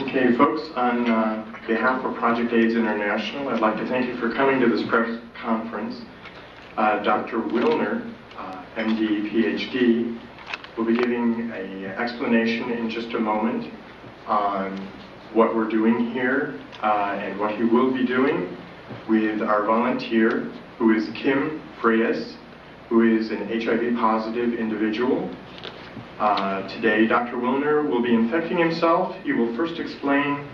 Okay, folks, on behalf of Project AIDS International, I'd like to thank you for coming to this press conference. Dr. Willner, MD, PhD, will be giving an explanation in just a moment on what we're doing here and what he will be doing with our volunteer, who is Kim Freyes, who is an HIV positive individual. Today, Dr. Willner will be infecting himself. He will first explain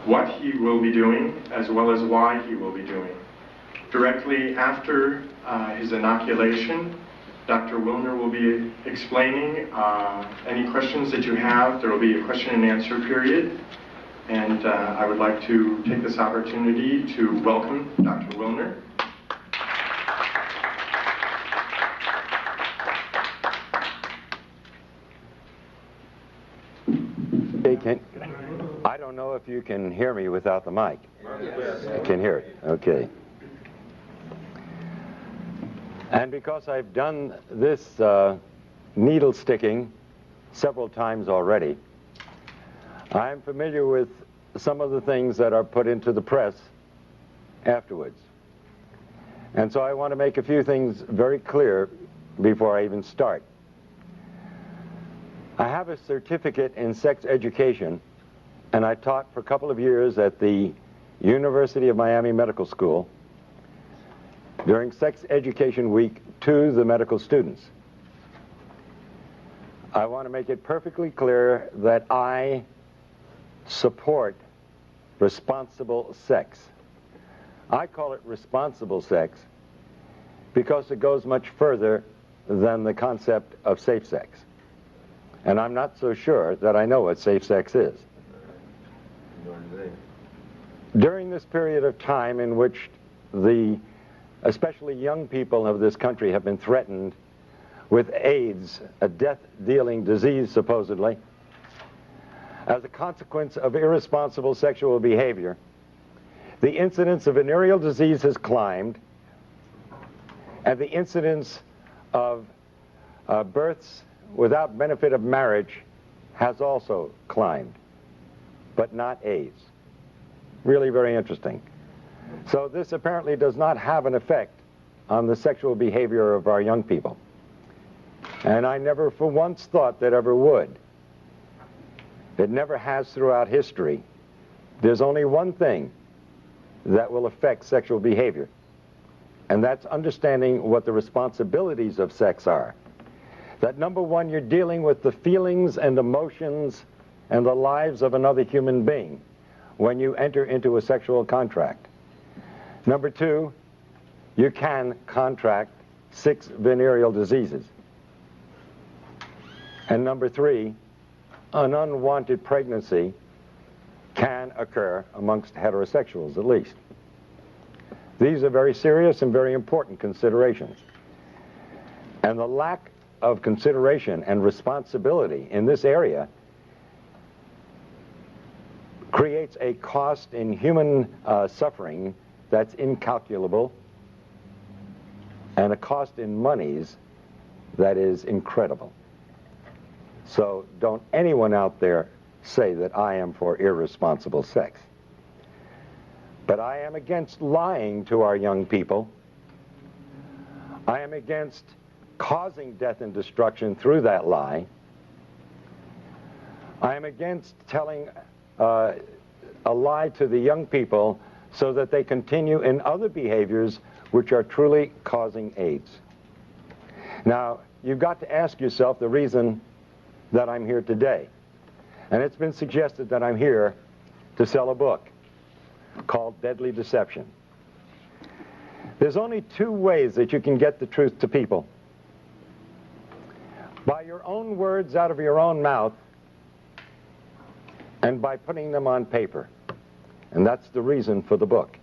what he will be doing, as well as why he will be doing. Directly after his inoculation, Dr. Willner will be explaining any questions that you have. There will be a question and answer period. And I would like to take this opportunity to welcome Dr. Willner. I don't know if you can hear me without the mic. Yes. I can hear it. Okay. And because I've done this needle sticking several times already, I'm familiar with some of the things that are put into the press afterwards. And so I want to make a few things very clear before I even start. I have a certificate in sex education, and I taught for a couple of years at the University of Miami Medical School during Sex Education Week to the medical students. I want to make it perfectly clear that I support responsible sex. I call it responsible sex because it goes much further than the concept of safe sex. And I'm not so sure that I know what safe sex is. During this period of time in which especially young people of this country have been threatened with AIDS, a death-dealing disease supposedly, as a consequence of irresponsible sexual behavior, the incidence of venereal disease has climbed, and the incidence of births without benefit of marriage has also climbed, but not AIDS. Really very interesting. So this apparently does not have an effect on the sexual behavior of our young people. And I never for once thought that ever would. It never has throughout history. There's only one thing that will affect sexual behavior, and that's understanding what the responsibilities of sex are. That number one, you're dealing with the feelings and emotions and the lives of another human being when you enter into a sexual contract. Number two, you can contract 6 venereal diseases. And number three, an unwanted pregnancy can occur amongst heterosexuals at least. These are very serious and very important considerations. And the lack of consideration and responsibility in this area creates a cost in human suffering that's incalculable, and a cost in monies that is incredible. So don't anyone out there say that I am for irresponsible sex. But I am against lying to our young people. I am against causing death and destruction through that lie. I am against telling a lie to the young people so that they continue in other behaviors which are truly causing AIDS. Now, you've got to ask yourself the reason that I'm here today. And it's been suggested that I'm here to sell a book called Deadly Deception. There's only 2 ways that you can get the truth to people. By your own words out of your own mouth, and by putting them on paper. And that's the reason for the book.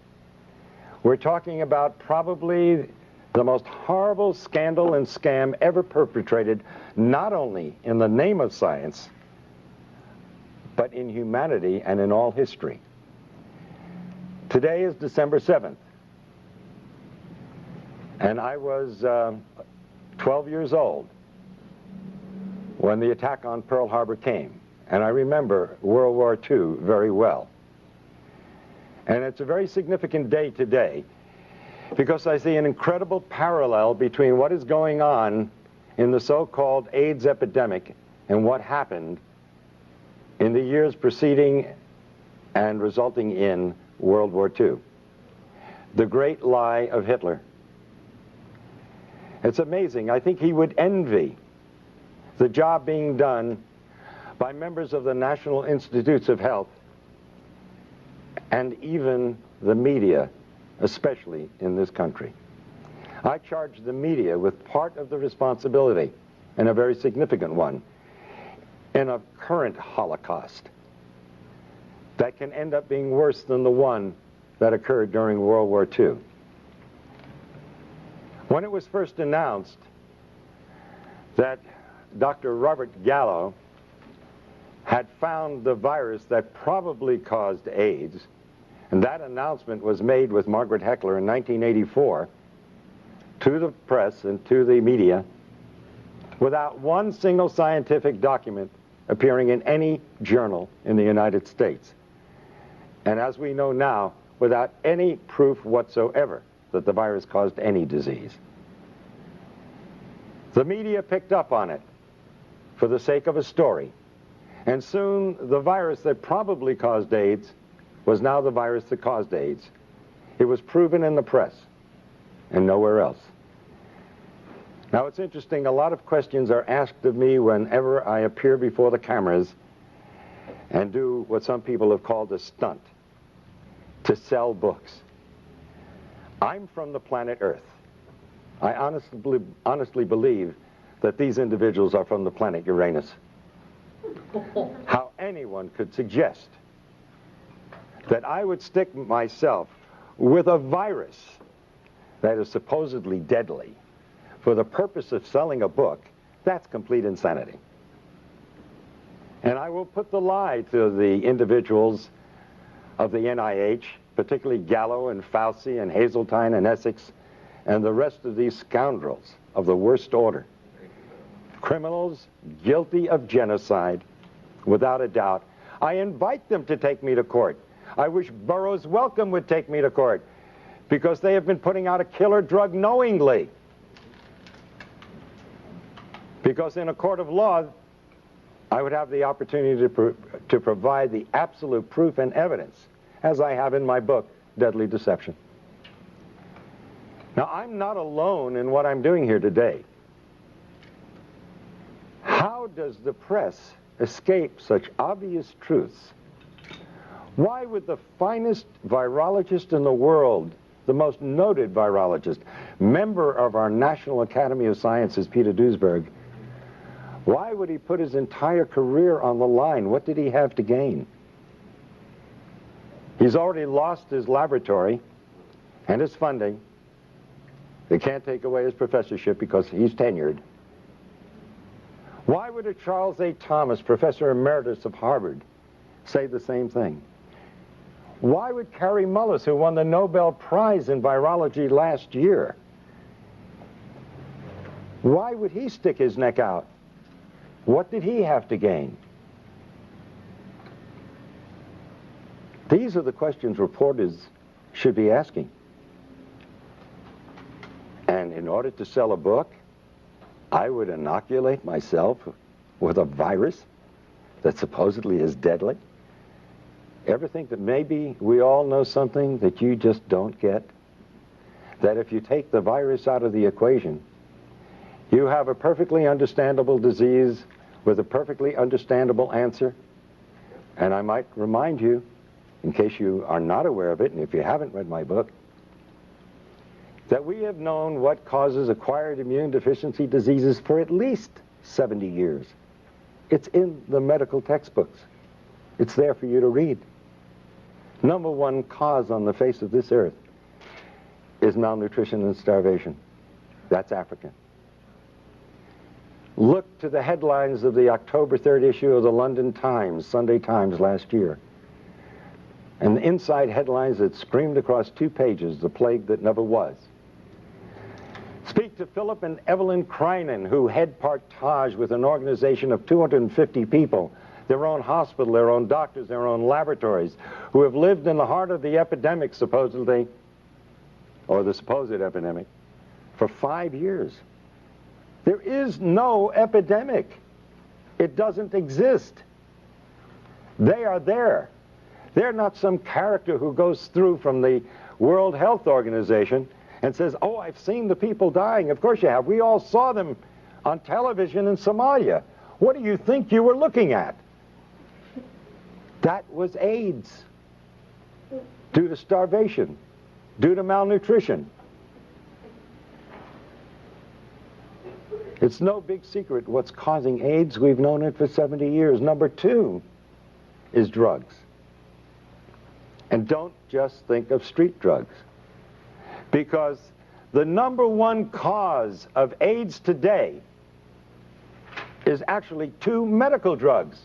We're talking about probably the most horrible scandal and scam ever perpetrated, not only in the name of science, but in humanity and in all history. Today is December 7th. And I was 12 years old when the attack on Pearl Harbor came. and I remember World War II very well. And it's a very significant day today because I see an incredible parallel between what is going on in the so-called AIDS epidemic and what happened in the years preceding and resulting in World War II. The great lie of Hitler. It's amazing. I think he would envy the job being done by members of the National Institutes of Health and even the media, especially in this country. I charge the media with part of the responsibility, and a very significant one, in a current Holocaust that can end up being worse than the one that occurred during World War II. When it was first announced that Dr. Robert Gallo had found the virus that probably caused AIDS, and that announcement was made with Margaret Heckler in 1984 to the press and to the media without one single scientific document appearing in any journal in the United States. And as we know now, without any proof whatsoever that the virus caused any disease. The media picked up on it for the sake of a story. And soon the virus that probably caused AIDS was now the virus that caused AIDS. It was proven in the press and nowhere else. Now it's interesting, a lot of questions are asked of me whenever I appear before the cameras and do what some people have called a stunt, to sell books. I'm from the planet Earth. I honestly believe that these individuals are from the planet Uranus. How anyone could suggest that I would stick myself with a virus that is supposedly deadly for the purpose of selling a book, that's complete insanity. And I will put the lie to the individuals of the NIH, particularly Gallo and Fauci and Hazeltine and Essex and the rest of these scoundrels of the worst order. Criminals guilty of genocide, without a doubt. I invite them to take me to court. I wish Burroughs Wellcome would take me to court because they have been putting out a killer drug knowingly. Because in a court of law, I would have the opportunity to provide the absolute proof and evidence, as I have in my book, Deadly Deception. Now, I'm not alone in what I'm doing here today. How does the press escape such obvious truths? Why would the finest virologist in the world, the most noted virologist, member of our National Academy of Sciences, Peter Duesberg, why would he put his entire career on the line? What did he have to gain? He's already lost his laboratory and his funding. They can't take away his professorship because he's tenured. Why would a Charles A. Thomas, professor emeritus of Harvard, say the same thing? Why would Kary Mullis, who won the Nobel Prize in virology last year, why would he stick his neck out? What did he have to gain? These are the questions reporters should be asking. And in order to sell a book, I would inoculate myself with a virus that supposedly is deadly. Ever think that maybe we all know something that you just don't get? That if you take the virus out of the equation, you have a perfectly understandable disease with a perfectly understandable answer. And I might remind you, in case you are not aware of it, and if you haven't read my book, that we have known what causes acquired immune deficiency diseases for at least 70 years. It's in the medical textbooks. It's there for you to read. Number one cause on the face of this earth is malnutrition and starvation. That's African. Look to the headlines of the October 3rd issue of the London Times, Sunday Times last year. And the inside headlines that screamed across 2 pages, the plague that never was. Speak to Philip and Evelyn Kreinen, who head Partage with an organization of 250 people, their own hospital, their own doctors, their own laboratories, who have lived in the heart of the epidemic, supposedly, or the supposed epidemic, for 5 years. There is no epidemic. It doesn't exist. They are there. They're not some character who goes through from the World Health Organization and says, oh, I've seen the people dying. Of course you have. We all saw them on television in Somalia. What do you think you were looking at? That was AIDS, due to starvation, due to malnutrition. It's no big secret what's causing AIDS. We've known it for 70 years. Number 2 is drugs. And don't just think of street drugs, because the number 1 cause of AIDS today is actually 2 medical drugs.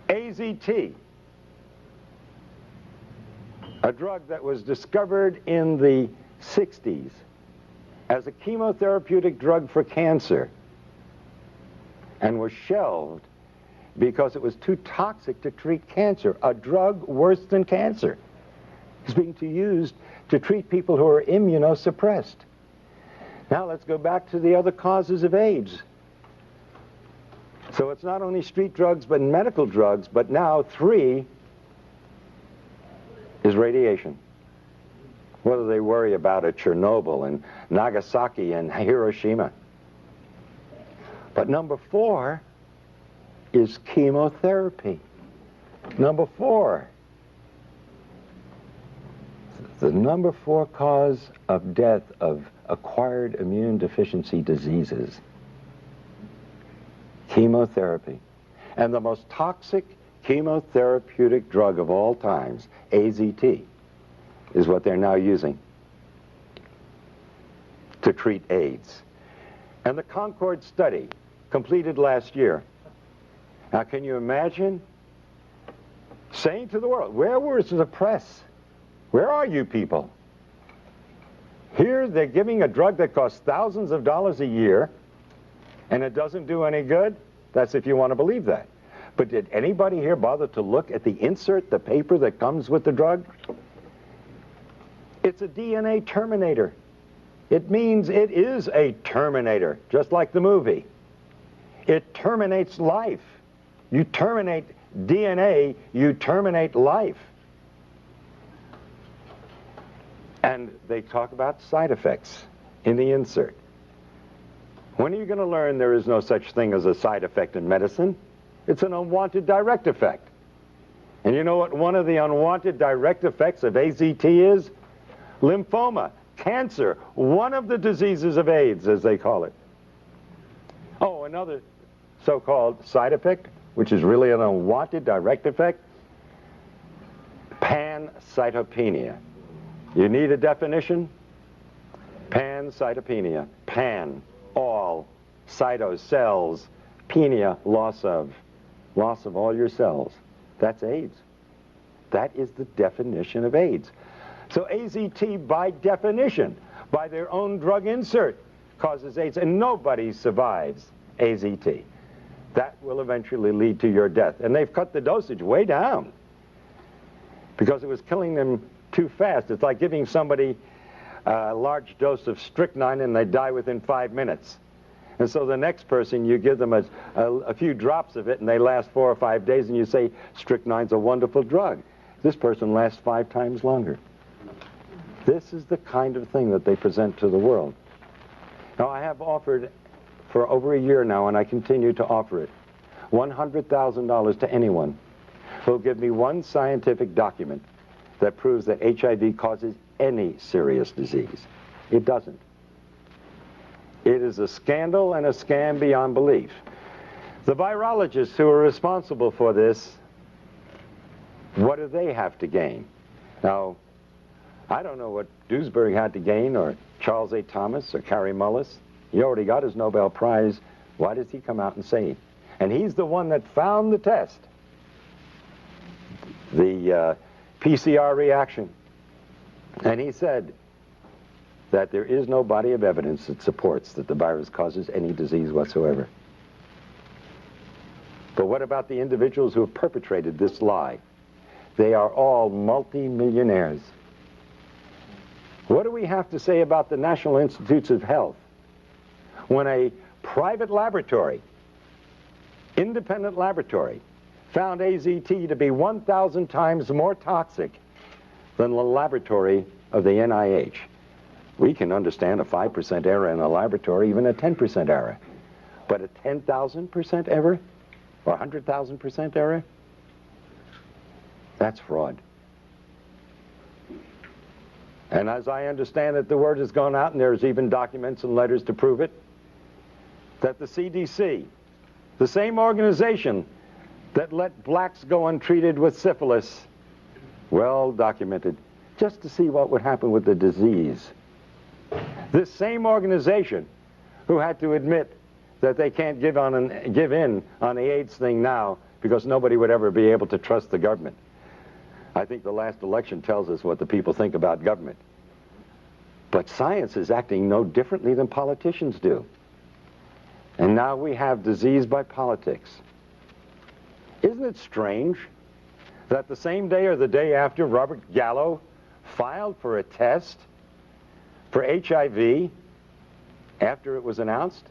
AZT, a drug that was discovered in the 60s as a chemotherapeutic drug for cancer and was shelved because it was too toxic to treat cancer. A drug worse than cancer is being used to treat people who are immunosuppressed. Now let's go back to the other causes of AIDS. So it's not only street drugs but medical drugs, but now 3 is radiation. What do they worry about at Chernobyl and Nagasaki and Hiroshima? But number 4 is chemotherapy. Number 4. The number 4 cause of death of acquired immune deficiency diseases. Chemotherapy. And the most toxic chemotherapeutic drug of all times, AZT, is what they're now using to treat AIDS. And the Concord study, completed last year. Now, can you imagine saying to the world, where was the press? Where are you people? Here they're giving a drug that costs thousands of dollars a year, and it doesn't do any good? That's if you want to believe that. But did anybody here bother to look at the insert, the paper that comes with the drug? It's a DNA terminator. It means it is a terminator, just like the movie. It terminates life. You terminate DNA, you terminate life. And they talk about side effects in the insert. When are you going to learn there is no such thing as a side effect in medicine? It's an unwanted direct effect. And you know what one of the unwanted direct effects of AZT is? Lymphoma, cancer, one of the diseases of AIDS, as they call it. Oh, another so-called side effect, which is really an unwanted direct effect, pancytopenia. You need a definition? Pancytopenia. Pan, all, cyto, cells, penia, loss of all your cells. That's AIDS. That is the definition of AIDS. So AZT, by definition, by their own drug insert, causes AIDS, and nobody survives AZT. That will eventually lead to your death. And they've cut the dosage way down because it was killing them too fast. It's like giving somebody a large dose of strychnine and they die within 5 minutes. And so the next person, you give them a few drops of it and they last 4 or 5 days, and you say, strychnine's a wonderful drug. This person lasts 5 times longer. This is the kind of thing that they present to the world. Now, I have offered for over a year now, and I continue to offer it, $100,000 to anyone who will give me one scientific document that proves that HIV causes any serious disease. It doesn't. It is a scandal and a scam beyond belief. The virologists who are responsible for this, what do they have to gain? Now, I don't know what Duesberg had to gain, or Charles A. Thomas, or Kary Mullis. He already got his Nobel Prize. Why does he come out and say it? And he's the one that found the test, the PCR reaction. And he said that there is no body of evidence that supports that the virus causes any disease whatsoever. But what about the individuals who have perpetrated this lie? They are all multi-millionaires. What do we have to say about the National Institutes of Health when a private laboratory, independent laboratory, found AZT to be 1,000 times more toxic than the laboratory of the NIH? We can understand a 5% error in a laboratory, even a 10% error. But a 10,000% error or 100,000% error? That's fraud. And as I understand it, the word has gone out, and there's even documents and letters to prove it, that the CDC, the same organization that let blacks go untreated with syphilis, well documented, just to see what would happen with the disease. This same organization who had to admit that they can't give in on the AIDS thing now because nobody would ever be able to trust the government. I think the last election tells us what the people think about government. But science is acting no differently than politicians do. And now we have disease by politics. Isn't it strange that the same day or the day after Robert Gallo filed for a test for HIV after it was announced?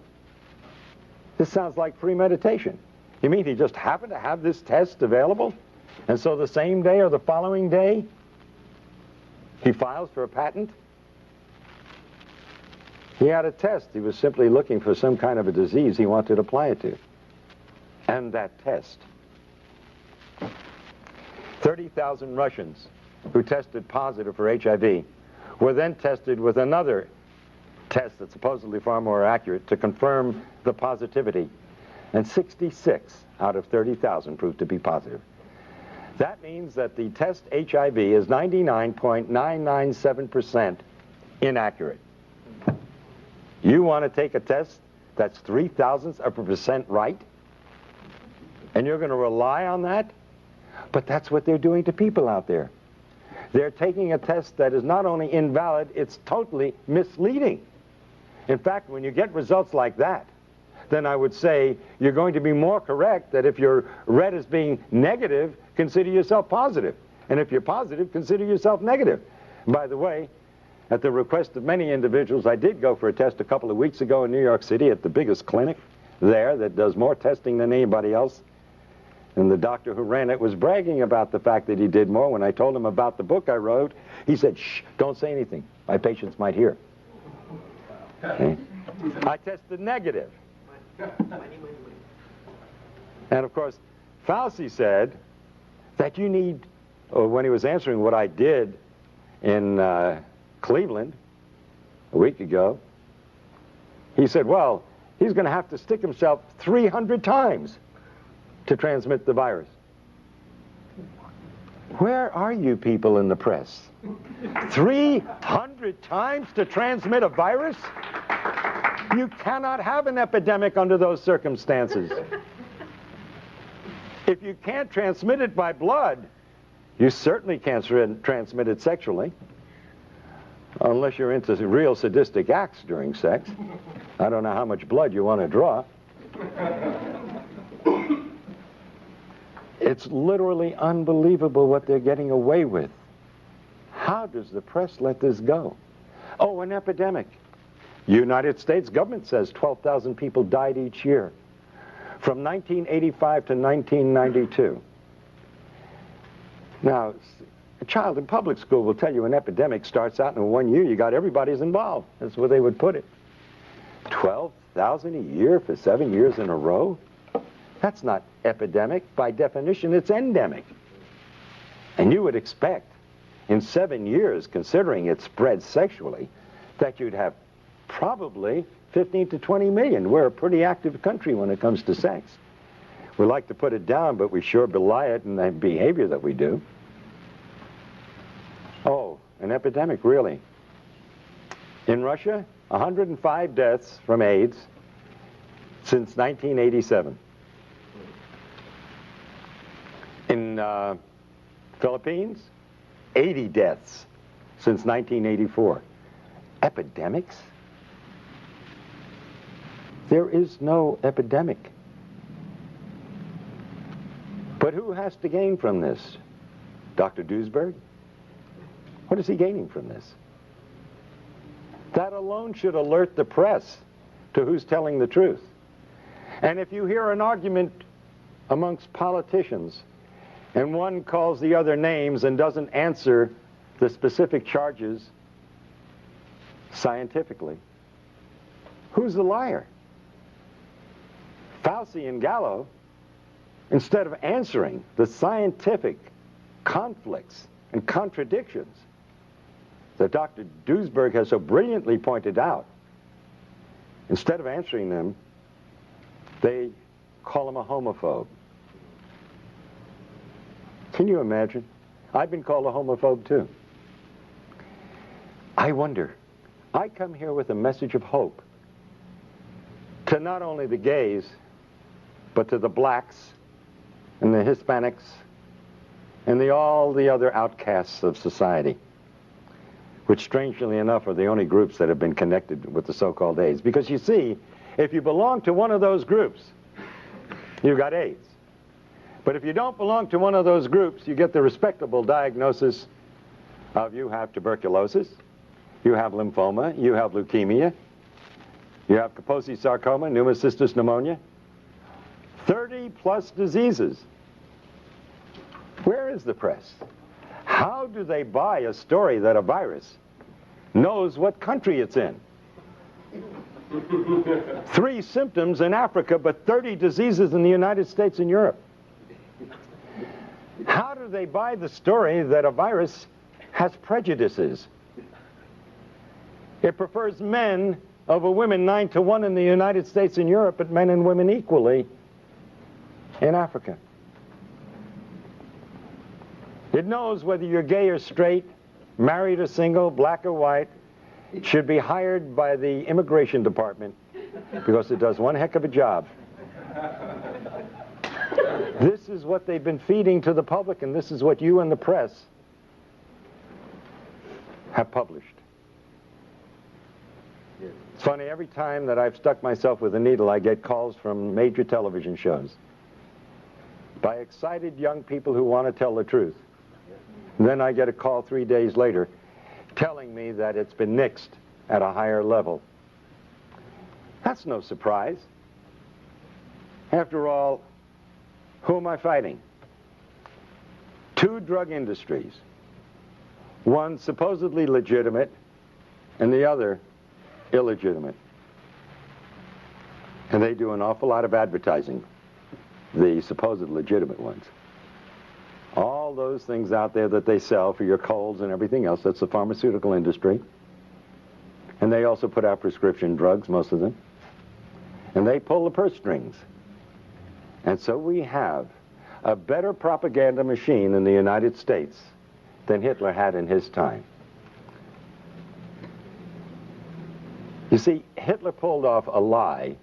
This sounds like premeditation. You mean he just happened to have this test available? And so the same day or the following day, he files for a patent? He had a test. He was simply looking for some kind of a disease he wanted to apply it to. And that test. 30,000 Russians who tested positive for HIV were then tested with another test that's supposedly far more accurate to confirm the positivity. And 66 out of 30,000 proved to be positive. That means that the test HIV is 99.997% inaccurate. You want to take a test that's 0.003% right? And you're going to rely on that? But that's what they're doing to people out there. They're taking a test that is not only invalid, it's totally misleading. In fact, when you get results like that, then I would say you're going to be more correct that if you're read as being negative, consider yourself positive. And if you're positive, consider yourself negative. By the way, at the request of many individuals, I did go for a test a couple of weeks ago in New York City at the biggest clinic there that does more testing than anybody else. And the doctor who ran it was bragging about the fact that he did more. When I told him about the book I wrote, he said, "Shh, don't say anything. My patients might hear." Okay? I tested negative. And of course, Fauci said that you need, when he was answering what I did in Cleveland a week ago, he said, well, he's going to have to stick himself 300 times to transmit the virus. Where are you people in the press? 300 times to transmit a virus? You cannot have an epidemic under those circumstances. If you can't transmit it by blood, you certainly can't transmit it sexually, unless you're into real sadistic acts during sex. I don't know how much blood you want to draw. It's literally unbelievable what they're getting away with. How does the press let this go? Oh, an epidemic. United States government says 12,000 people died each year from 1985 to 1992. Now, a child in public school will tell you an epidemic starts out in 1 year, you got everybody's involved. That's where they would put it. 12,000 a year for 7 years in a row? That's not epidemic. By definition, it's endemic. And you would expect in 7 years, considering it spread sexually, that you'd have probably 15 to 20 million. We're a pretty active country when it comes to sex. We like to put it down, but we sure belie it in the behavior that we do. Oh, an epidemic, really. In Russia, 105 deaths from AIDS since 1987. In Philippines, 80 deaths since 1984. Epidemics? There is no epidemic. But who has to gain from this? Dr. Duesberg? What is he gaining from this? That alone should alert the press to who's telling the truth. And if you hear an argument amongst politicians and one calls the other names and doesn't answer the specific charges scientifically, who's the liar? Fauci and Gallo, instead of answering the scientific conflicts and contradictions that Dr. Duesberg has so brilliantly pointed out, instead of answering them, they call him a homophobe. Can you imagine? I've been called a homophobe too. I wonder, I come here with a message of hope to not only the gays, but to the blacks and the Hispanics and all the other outcasts of society, which strangely enough are the only groups that have been connected with the so-called AIDS. Because you see, if you belong to one of those groups, you've got AIDS. But if you don't belong to one of those groups, you get the respectable diagnosis of you have tuberculosis, you have lymphoma, you have leukemia, you have Kaposi sarcoma, pneumocystis pneumonia, 30 plus diseases. Where is the press? How do they buy a story that a virus knows what country it's in? 3 symptoms in Africa, but 30 diseases in the United States and Europe. How do they buy the story that a virus has prejudices? It prefers men over women 9-to-1 in the United States and Europe, but men and women equally in Africa. It knows whether you're gay or straight, married or single, black or white. It should be hired by the immigration department because it does one heck of a job. This is what they've been feeding to the public, and this is what you and the press have published. It's funny, every time that I've stuck myself with a needle, I get calls from major television shows by excited young people who want to tell the truth. And then I get a call 3 days later telling me that it's been nixed at a higher level. That's no surprise. After all, who am I fighting? 2 drug industries. One supposedly legitimate and the other illegitimate. And they do an awful lot of advertising, the supposed legitimate ones. All those things out there that they sell for your colds and everything else, that's the pharmaceutical industry. And they also put out prescription drugs, most of them. And they pull the purse strings. And so we have a better propaganda machine in the United States than Hitler had in his time. You see, Hitler pulled off a lie,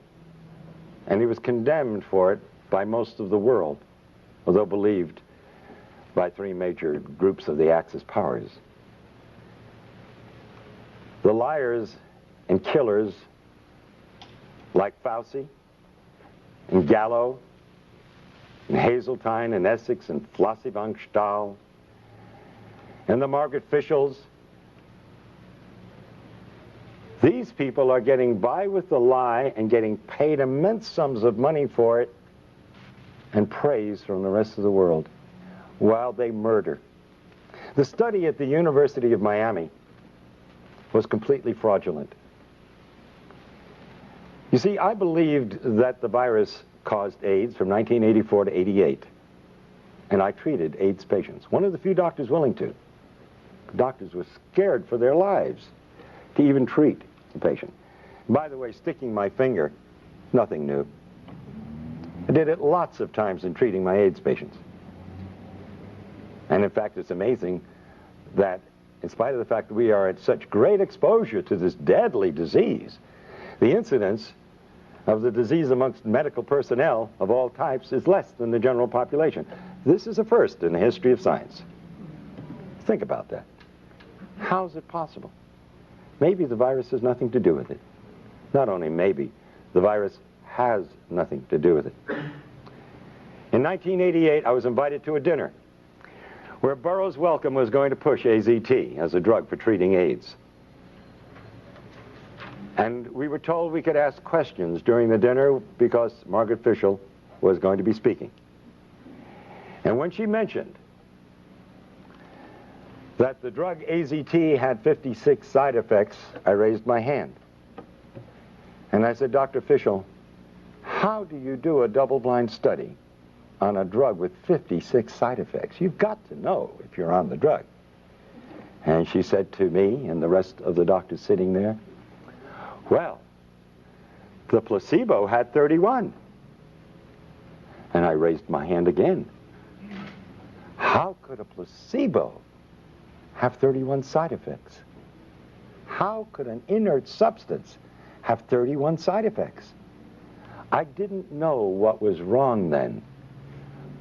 and he was condemned for it by most of the world, although believed by 3 major groups of the Axis powers. The liars and killers like Fauci and Gallo and Hazeltine and Essex and Flossie von Stahl and the Margaret Fischels, these people are getting by with the lie and getting paid immense sums of money for it and praise from the rest of the world while they murder. The study at the University of Miami was completely fraudulent. You see, I believed that the virus caused AIDS from 1984 to 88, and I treated AIDS patients. One of the few doctors willing to. Doctors were scared for their lives to even treat the patient. By the way, sticking my finger, nothing new. I did it lots of times in treating my AIDS patients. And in fact, it's amazing that in spite of the fact that we are at such great exposure to this deadly disease, the incidence of the disease amongst medical personnel of all types is less than the general population. This is a first in the history of science. Think about that. How is it possible? Maybe the virus has nothing to do with it. Not only maybe, the virus has nothing to do with it. In In 1988, I was invited to a dinner where Burroughs Wellcome was going to push AZT as a drug for treating AIDS. And we were told we could ask questions during the dinner because Margaret Fischel was going to be speaking. And when she mentioned that the drug AZT had 56 side effects, I raised my hand. And I said, Dr. Fischel, how do you do a double-blind study on a drug with 56 side effects? You've got to know if you're on the drug. And she said to me and the rest of the doctors sitting there, well, the placebo had 31. And I raised my hand again. How could a placebo have 31 side effects? How could an inert substance have 31 side effects? I didn't know what was wrong then,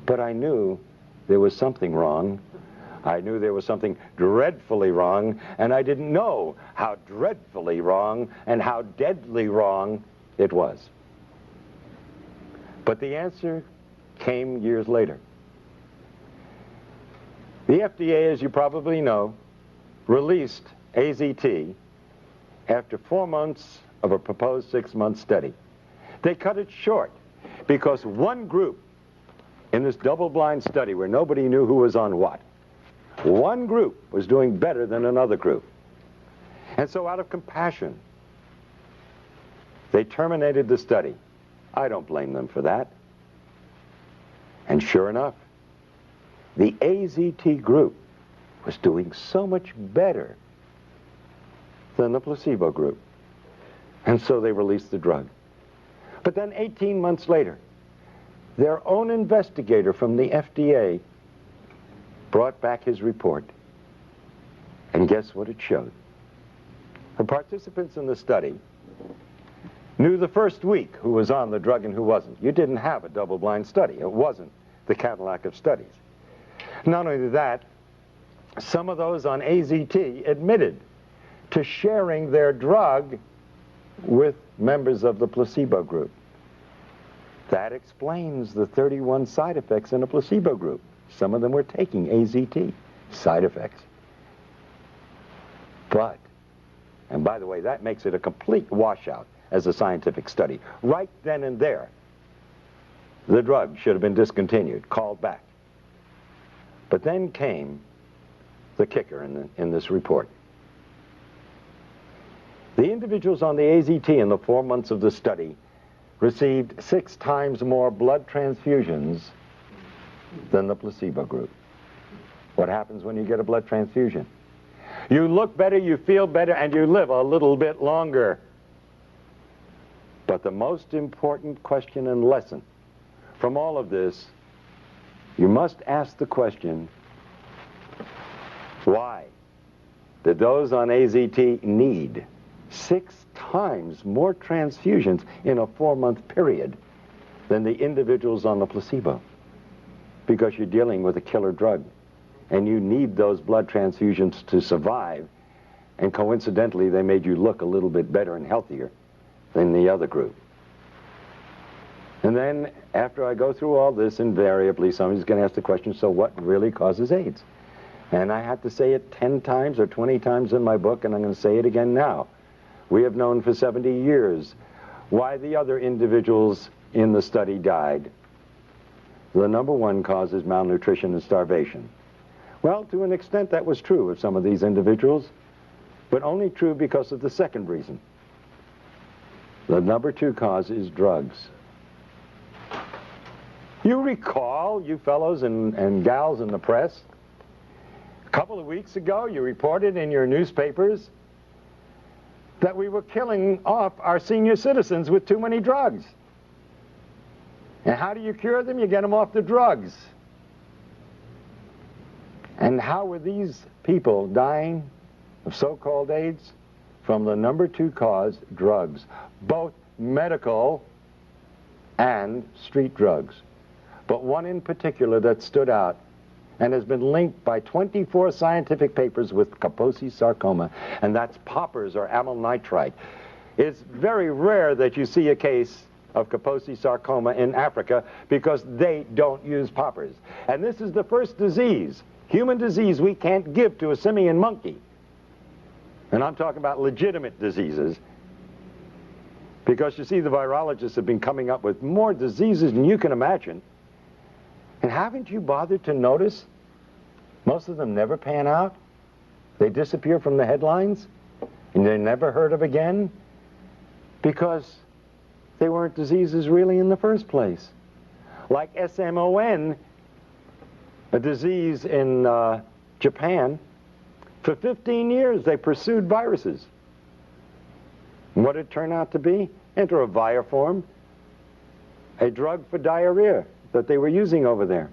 but I knew there was something wrong. I knew there was something dreadfully wrong, and I didn't know how dreadfully wrong and how deadly wrong it was. But the answer came years later. The FDA, as you probably know, released AZT after 4 months of a proposed 6-month study. They cut it short because one group in this double-blind study where nobody knew who was on what, one group was doing better than another group. And so out of compassion, they terminated the study. I don't blame them for that. And sure enough, the AZT group was doing so much better than the placebo group. And so they released the drug. But then 18 months later, their own investigator from the FDA brought back his report. And guess what it showed? The participants in the study knew the first week who was on the drug and who wasn't. You didn't have a double-blind study. It wasn't the Cadillac of studies. Not only that, some of those on AZT admitted to sharing their drug with members of the placebo group. That explains the 31 side effects in a placebo group. Some of them were taking AZT, side effects. But, and by the way, that makes it a complete washout as a scientific study. Right then and there, the drug should have been discontinued, called back. But then came the kicker in this report. The individuals on the AZT in the 4 months of the study received 6 times more blood transfusions than the placebo group. What happens when you get a blood transfusion? You look better, you feel better, and you live a little bit longer. But the most important question and lesson from all of this, you must ask the question, why did those on AZT need 6 times more transfusions in a 4-month period than the individuals on the placebo? Because you're dealing with a killer drug, and you need those blood transfusions to survive, and coincidentally they made you look a little bit better and healthier than the other group. And then after I go through all this, invariably somebody's going to ask the question, so what really causes AIDS? And I had to say it 10 times or 20 times in my book, and I'm going to say it again now. We have known for 70 years why the other individuals in the study died. The number one cause is malnutrition and starvation. Well, to an extent that was true of some of these individuals, but only true because of the second reason. The number 2 cause is drugs. You recall, you fellows and gals in the press, a couple of weeks ago you reported in your newspapers that we were killing off our senior citizens with too many drugs. And how do you cure them? You get them off the drugs. And how were these people dying of so-called AIDS? From the number 2 cause, drugs. Both medical and street drugs. But one in particular that stood out and has been linked by 24 scientific papers with Kaposi sarcoma, and that's poppers or amyl nitrite. It's very rare that you see a case of Kaposi sarcoma in Africa because they don't use poppers. And this is the first disease, human disease, we can't give to a simian monkey. And I'm talking about legitimate diseases, because you see, the virologists have been coming up with more diseases than you can imagine. And haven't you bothered to notice most of them never pan out? They disappear from the headlines and they're never heard of again because they weren't diseases really in the first place. Like SMON, a disease in Japan. For 15 years they pursued viruses. And what did it turn out to be? Enteroviroform, a drug for diarrhea that they were using over there.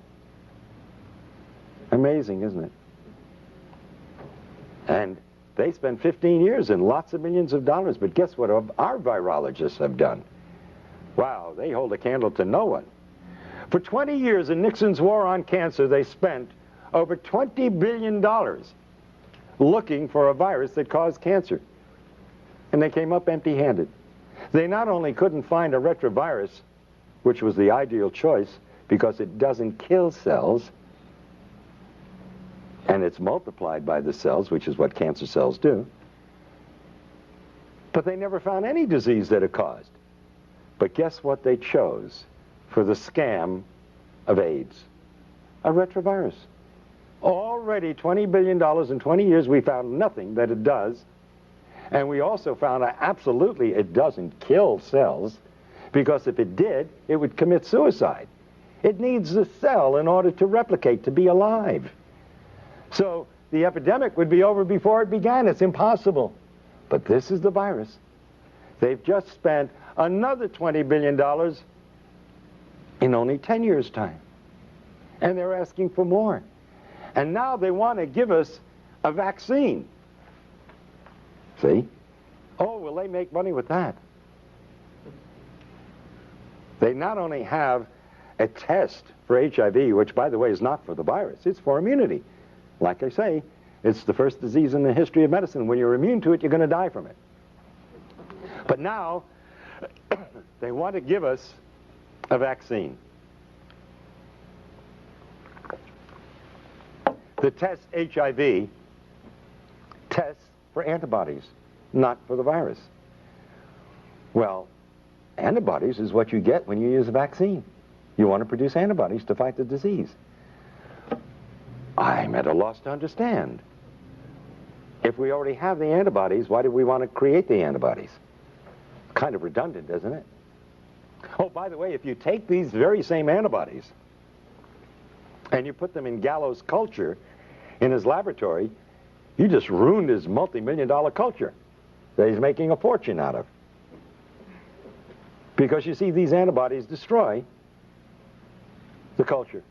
Amazing, isn't it? And they spent 15 years and lots of millions of dollars, but guess what our virologists have done? Wow, they hold a candle to no one. For 20 years in Nixon's war on cancer, they spent over $20 billion looking for a virus that caused cancer. And they came up empty-handed. They not only couldn't find a retrovirus, which was the ideal choice because it doesn't kill cells, and it's multiplied by the cells, which is what cancer cells do, but they never found any disease that it caused. But guess what they chose for the scam of AIDS? A retrovirus. Already $20 billion in 20 years, we found nothing that it does. And we also found out absolutely it doesn't kill cells, because if it did, it would commit suicide. It needs the cell in order to replicate, to be alive. So the epidemic would be over before it began. It's impossible. But this is the virus. They've just spent another $20 billion in only 10 years' time. And they're asking for more. And now they want to give us a vaccine. See? Oh, will they make money with that? They not only have a test for HIV, which, by the way, is not for the virus. It's for immunity. Like I say, it's the first disease in the history of medicine. When you're immune to it, you're going to die from it. But now, they want to give us a vaccine. The test HIV tests for antibodies, not for the virus. Well, antibodies is what you get when you use a vaccine. You want to produce antibodies to fight the disease. I'm at a loss to understand. If we already have the antibodies, why do we want to create the antibodies? Kind of redundant, isn't it? Oh, by the way, if you take these very same antibodies and you put them in Gallo's culture in his laboratory, you just ruined his multi-million-dollar culture that he's making a fortune out of. Because you see, these antibodies destroy the culture.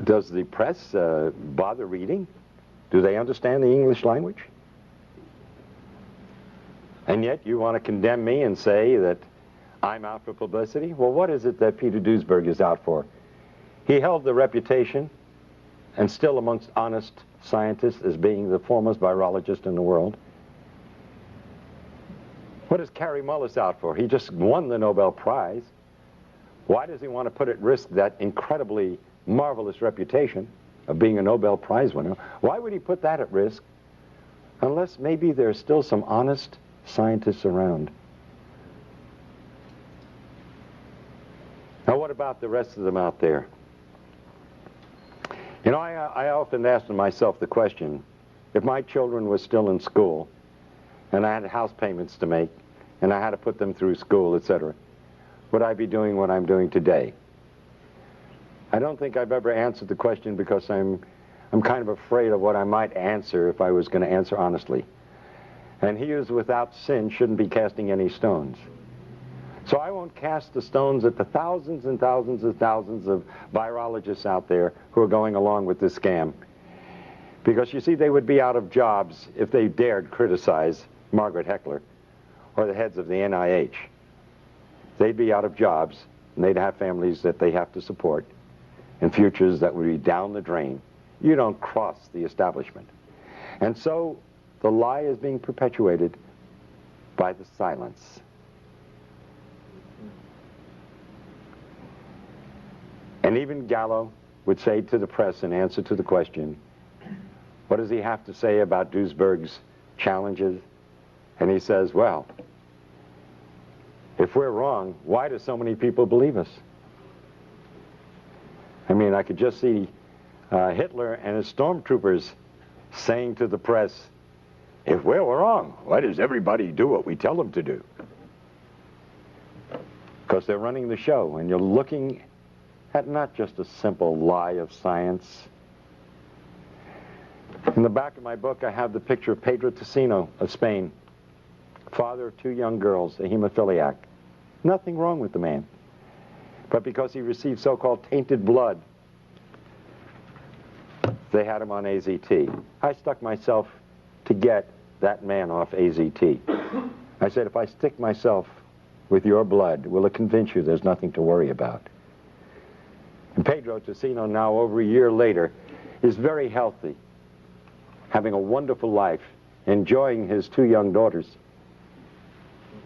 Does the press bother reading? Do they understand the English language? And yet you want to condemn me and say that I'm out for publicity? Well, what is it that Peter Duesberg is out for? He held the reputation, and still amongst honest scientists, as being the foremost virologist in the world. What is Kary Mullis out for? He just won the Nobel Prize. Why does he want to put at risk that incredibly marvelous reputation of being a Nobel Prize winner? Why would he put that at risk? Unless maybe there's still some honest scientists around. Now, what about the rest of them out there? You know, I often ask myself the question, if my children were still in school and I had house payments to make and I had to put them through school, etc., would I be doing what I'm doing today? I don't think I've ever answered the question because I'm kind of afraid of what I might answer if I was going to answer honestly. And he who is without sin shouldn't be casting any stones. So I won't cast the stones at the thousands and thousands and thousands of virologists out there who are going along with this scam. Because you see, they would be out of jobs if they dared criticize Margaret Heckler or the heads of the NIH. They'd be out of jobs, and they'd have families that they have to support, and futures that would be down the drain. You don't cross the establishment. And so the lie is being perpetuated by the silence. And even Gallo would say to the press in answer to the question, what does he have to say about Duisberg's challenges? And he says, well, if we're wrong, why do so many people believe us? I mean, I could just see Hitler and his stormtroopers saying to the press, if we're wrong, why does everybody do what we tell them to do? Because they're running the show, and you're looking at not just a simple lie of science. In the back of my book, I have the picture of Pedro Tocino of Spain, father of 2 young girls, a hemophiliac. Nothing wrong with the man. But because he received so-called tainted blood, they had him on AZT. I stuck myself to get that man off AZT. I said, if I stick myself with your blood, will it convince you there's nothing to worry about? And Pedro Tocino, now over a year later, is very healthy, having a wonderful life, enjoying his 2 young daughters.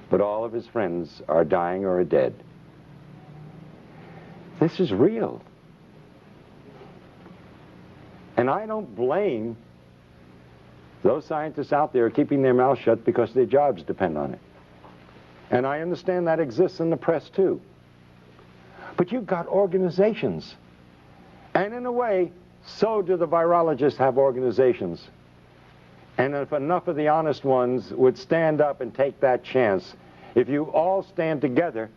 But all of his friends are dying or are dead. This is real. And I don't blame those scientists out there keeping their mouths shut because their jobs depend on it. And I understand that exists in the press too. But you've got organizations. And in a way, so do the virologists have organizations. And if enough of the honest ones would stand up and take that chance, if you all stand together,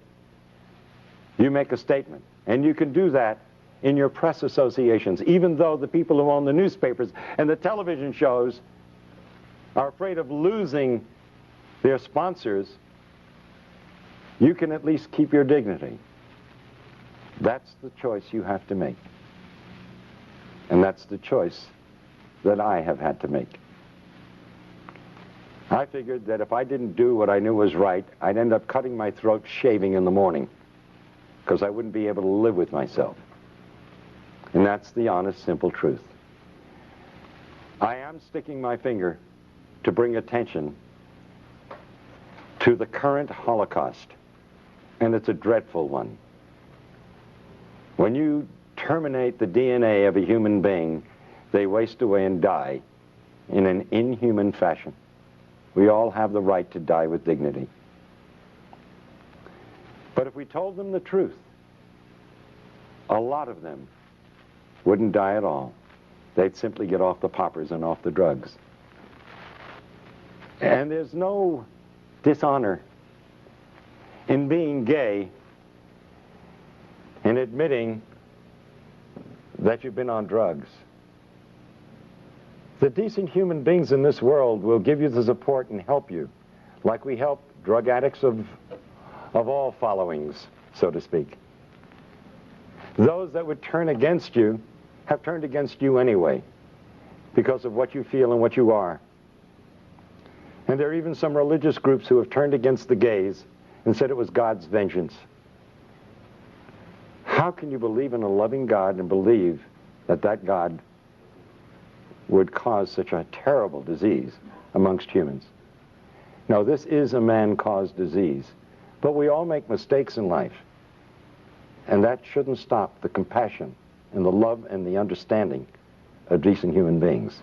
you make a statement. And you can do that in your press associations, even though the people who own the newspapers and the television shows are afraid of losing their sponsors. You can at least keep your dignity. That's the choice you have to make. And that's the choice that I have had to make. I figured that if I didn't do what I knew was right, I'd end up cutting my throat shaving in the morning, because I wouldn't be able to live with myself. And that's the honest, simple truth. I am sticking my finger to bring attention to the current Holocaust, and it's a dreadful one. When you terminate the DNA of a human being, they waste away and die in an inhuman fashion. We all have the right to die with dignity. But if we told them the truth, a lot of them wouldn't die at all. They'd simply get off the poppers and off the drugs. And there's no dishonor in being gay and admitting that you've been on drugs. The decent human beings in this world will give you the support and help you, like we help drug addicts of all followings, so to speak. Those that would turn against you have turned against you anyway, because of what you feel and what you are. And there are even some religious groups who have turned against the gays and said it was God's vengeance. How can you believe in a loving God and believe that that God would cause such a terrible disease amongst humans? No, this is a man-caused disease. But we all make mistakes in life. And that shouldn't stop the compassion and the love and the understanding of decent human beings.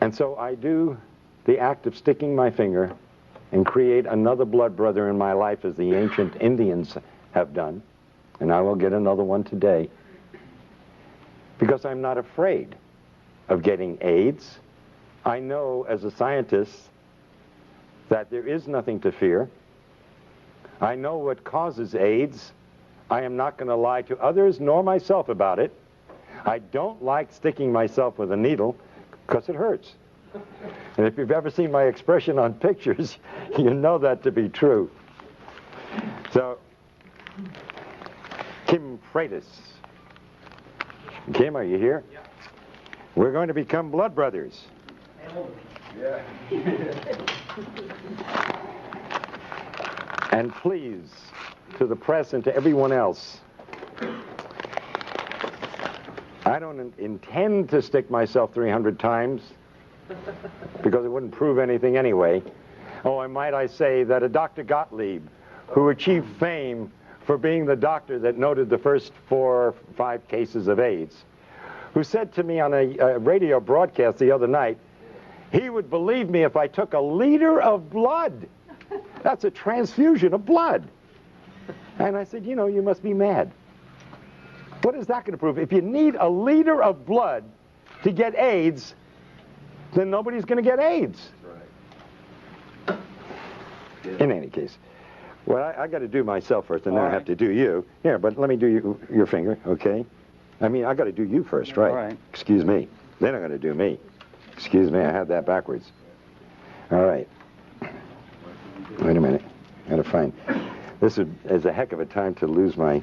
And so I do the act of sticking my finger and create another blood brother in my life, as the ancient Indians have done. And I will get another one today. Because I'm not afraid of getting AIDS. I know as a scientist that there is nothing to fear. I know what causes AIDS. I am not going to lie to others nor myself about it. I don't like sticking myself with a needle because it hurts. And if you've ever seen my expression on pictures, you know that to be true. So, Kim Freitas. Kim, are you here? Yeah. We're going to become blood brothers. Yeah. And please, to the press and to everyone else, I don't intend to stick myself 300 times, because it wouldn't prove anything anyway. Oh, and might I say that a Dr. Gottlieb, who achieved fame for being the doctor that noted the first 4 or 5 cases of AIDS, who said to me on a radio broadcast the other night, he would believe me if I took a liter of blood. That's a transfusion of blood. And I said, you know, you must be mad. What is that going to prove? If you need a liter of blood to get AIDS, then nobody's going to get AIDS. In any case. Well, I got to do myself first, and then I have to do you. Here, but let me do your finger, okay? I mean, I got to do you first, right? All right. Excuse me. Then I'm going to do me. Excuse me, I had that backwards. All right. Wait a minute. Got to find. This is a heck of a time to lose my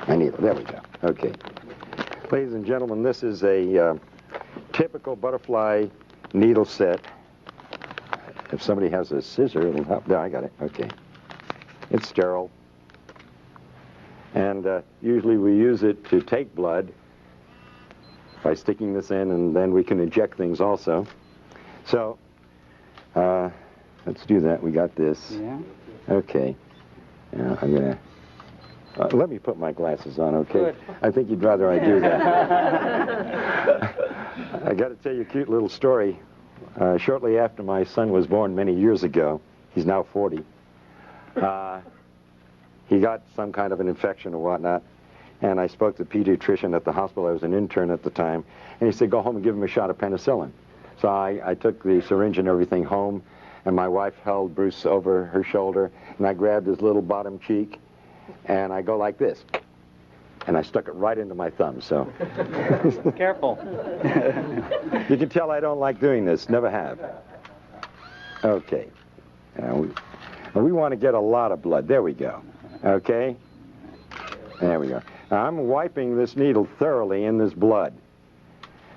needle. There we go. Okay. Ladies and gentlemen, this is a typical butterfly needle set. If somebody has a scissor, it'll help. No, I got it. Okay. It's sterile. And usually we use it to take blood by sticking this in, and then we can inject things also. So, let's do that. We got this. Yeah. Okay. Now I'm going to... let me put my glasses on, okay? Good. I think you'd rather I do that. I got to tell you a cute little story. Shortly after my son was born many years ago, he's now 40, he got some kind of an infection or whatnot, and I spoke to the pediatrician at the hospital. I was an intern at the time, and he said, go home and give him a shot of penicillin. So I took the syringe and everything home, and my wife held Bruce over her shoulder, and I grabbed his little bottom cheek, and I go like this, and I stuck it right into my thumb, so. Careful. You can tell I don't like doing this, never have. Okay. Now we want to get a lot of blood. There we go. Okay? There we go. Now I'm wiping this needle thoroughly in this blood.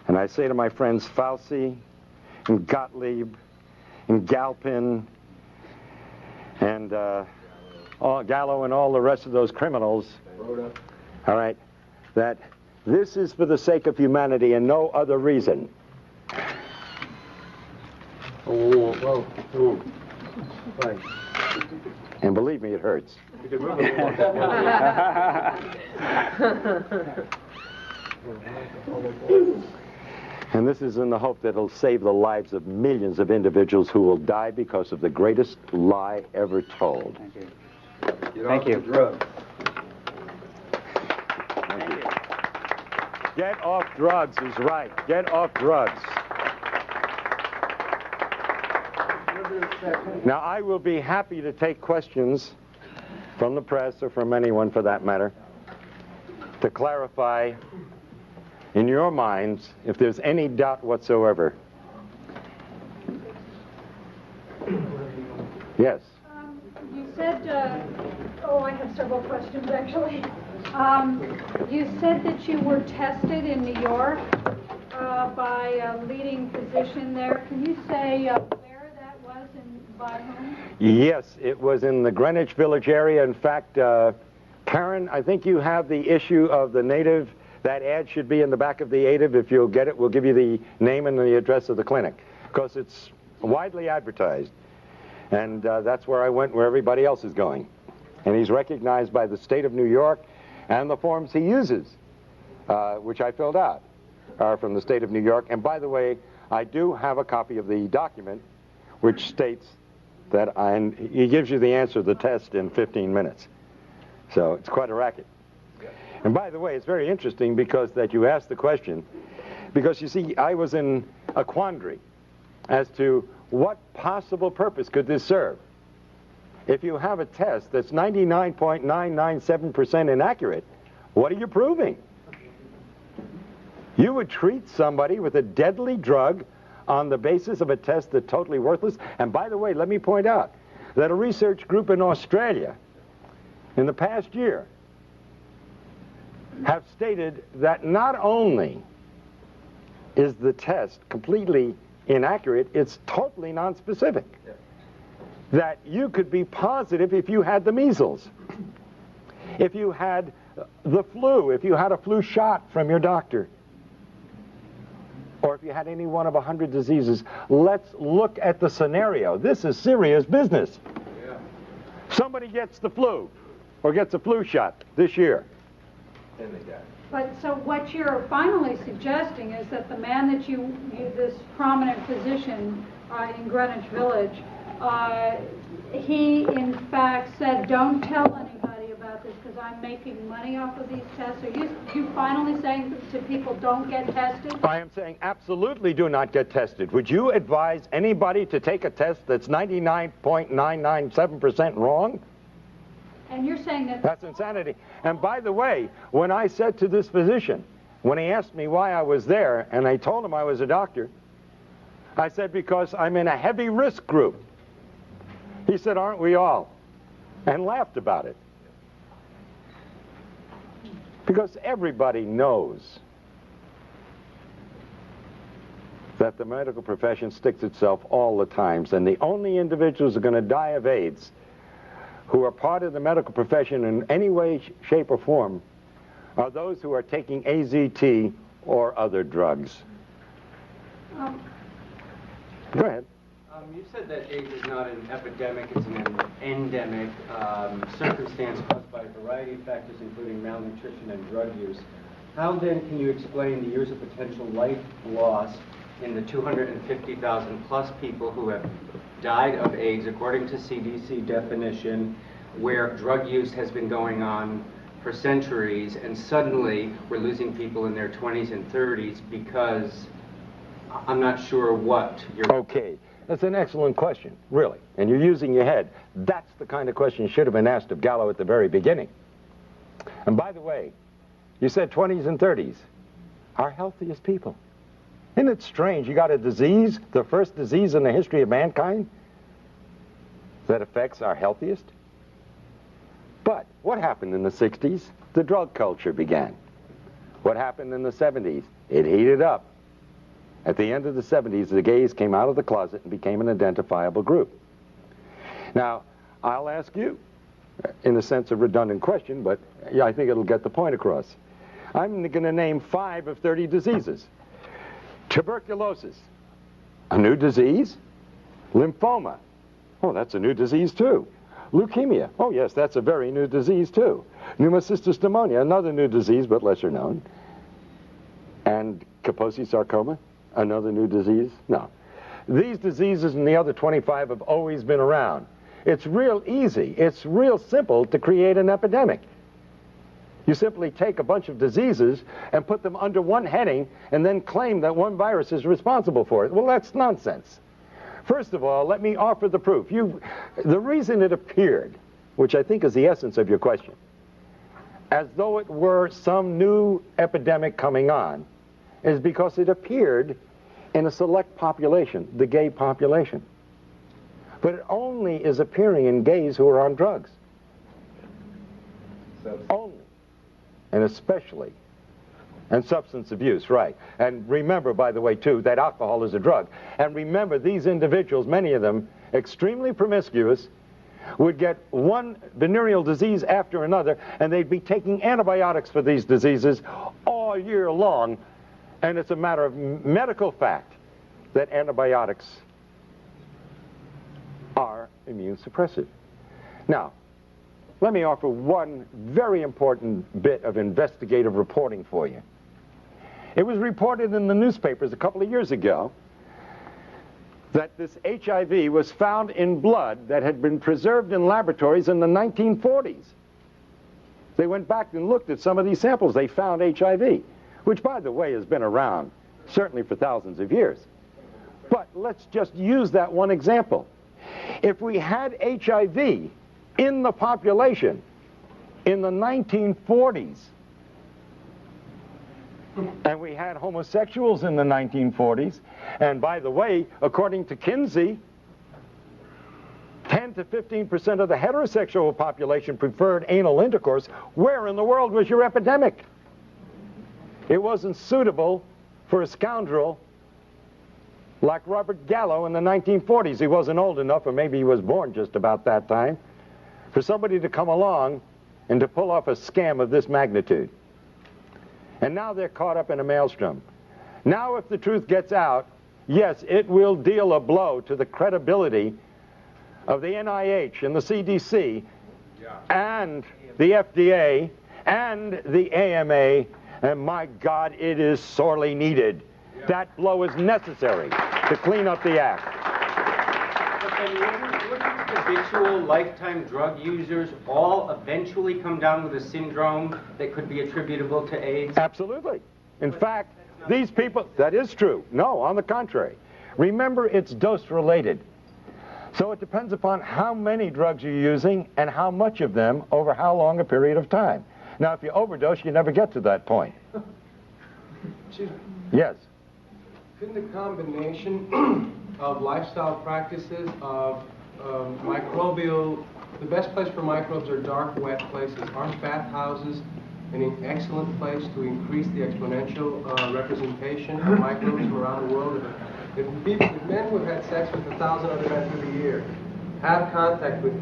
And I say to my friends Fauci and Gottlieb and Galpin and Gallo and all the rest of those criminals, all right, that this is for the sake of humanity and no other reason. Oh, whoa, whoa. Right. And believe me, it hurts. You can move it more. And this is in the hope that it'll save the lives of millions of individuals who will die because of the greatest lie ever told. Thank you. Get Thank off you. the drug. Get off drugs is right. Get off drugs. Now, I will be happy to take questions from the press or from anyone for that matter to clarify in your minds if there's any doubt whatsoever. Yes. You said, I have several questions actually. You said that you were tested in New York by a leading physician there. Can you say where that was and by whom? Yes, it was in the Greenwich Village area. In fact, Karen, I think you have the issue of the native. That ad should be in the back of the native. If you'll get it, we'll give you the name and the address of the clinic, because it's widely advertised. And that's where I went, where everybody else is going. And he's recognized by the state of New York, and the forms he uses, which I filled out, are from the state of New York. And by the way, I do have a copy of the document which states that he gives you the answer to the test in 15 minutes. So it's quite a racket. And by the way, it's very interesting because that you asked the question, because you see, I was in a quandary as to what possible purpose could this serve. If you have a test that's 99.997% inaccurate, what are you proving? You would treat somebody with a deadly drug on the basis of a test that's totally worthless. And by the way, let me point out that a research group in Australia in the past year have stated that not only is the test completely inaccurate, it's totally nonspecific. Yeah. That you could be positive if you had the measles, if you had the flu, if you had a flu shot from your doctor, or if you had any one of 100 diseases. Let's look at the scenario. This is serious business. Yeah. Somebody gets the flu. or gets a flu shot this year. Then they die. But so what you're finally suggesting is that the man that this prominent physician in Greenwich Village, he in fact said, don't tell anybody about this because I'm making money off of these tests. Are you finally saying to people, don't get tested? I am saying absolutely do not get tested. Would you advise anybody to take a test that's 99.997% wrong? And you're saying that... That's insanity. And by the way, when I said to this physician, when he asked me why I was there, and I told him I was a doctor, I said, because I'm in a heavy risk group. He said, aren't we all? And laughed about it. Because everybody knows that the medical profession sticks itself all the time, and the only individuals who are going to die of AIDS who are part of the medical profession in any way, shape, or form are those who are taking AZT or other drugs. Go ahead. You said that AIDS is not an epidemic, it's an endemic circumstance caused by a variety of factors, including malnutrition and drug use. How then can you explain the years of potential life loss in the 250,000 plus people who have died of AIDS, according to CDC definition, where drug use has been going on for centuries, and suddenly we're losing people in their 20s and 30s because I'm not sure what you're... Okay, that's an excellent question, really. And you're using your head. That's the kind of question should have been asked of Gallo at the very beginning. And by the way, you said 20s and 30s, our healthiest people. Isn't it strange? You got a disease, the first disease in the history of mankind, that affects our healthiest? But what happened in the 60s? The drug culture began. What happened in the 70s? It heated up. At the end of the 70s, the gays came out of the closet and became an identifiable group. Now, I'll ask you, in a sense a redundant question, but yeah, I think it'll get the point across. I'm going to name 5 of 30 diseases. Tuberculosis, a new disease. Lymphoma, oh, that's a new disease too. Leukemia, oh yes, that's a very new disease too. Pneumocystis pneumonia, another new disease but lesser known. And Kaposi sarcoma, another new disease? No. These diseases and the other 25 have always been around. It's real easy, it's real simple to create an epidemic. You simply take a bunch of diseases and put them under one heading and then claim that one virus is responsible for it. Well, that's nonsense. First of all, let me offer the proof. The reason it appeared, which I think is the essence of your question, as though it were some new epidemic coming on, is because it appeared in a select population, the gay population. But it only is appearing in gays who are on drugs. Only. And especially. And substance abuse, right. And remember, by the way, too, that alcohol is a drug. And remember, these individuals, many of them, extremely promiscuous, would get one venereal disease after another, and they'd be taking antibiotics for these diseases all year long. And it's a matter of medical fact that antibiotics are immune suppressive. Now, let me offer one very important bit of investigative reporting for you. It was reported in the newspapers a couple of years ago that this HIV was found in blood that had been preserved in laboratories in the 1940s. They went back and looked at some of these samples. They found HIV, which, by the way, has been around certainly for thousands of years. But let's just use that one example. If we had HIV in the population in the 1940s, and we had homosexuals in the 1940s, and by the way, according to Kinsey, 10 to 15% of the heterosexual population preferred anal intercourse, where in the world was your epidemic? It wasn't suitable for a scoundrel like Robert Gallo in the 1940s. He wasn't old enough, or maybe he was born just about that time, for somebody to come along and to pull off a scam of this magnitude. And now they're caught up in a maelstrom. Now if the truth gets out, yes, it will deal a blow to the credibility of the NIH and the CDC and the FDA, and the AMA, and my God, it is sorely needed. Yeah. That blow is necessary to clean up the act. But then wouldn't habitual lifetime drug users all eventually come down with a syndrome that could be attributable to AIDS? Absolutely. In fact, these people, that is true. No, on the contrary. Remember, it's dose related. So it depends upon how many drugs you're using and how much of them over how long a period of time. Now, if you overdose, you never get to that point. Yes. Couldn't the combination of lifestyle practices, of microbial, the best place for microbes are dark, wet places. Aren't bathhouses an excellent place to increase the exponential representation of microbes from around the world? If men who have had sex with 1,000 other men through the year have contact with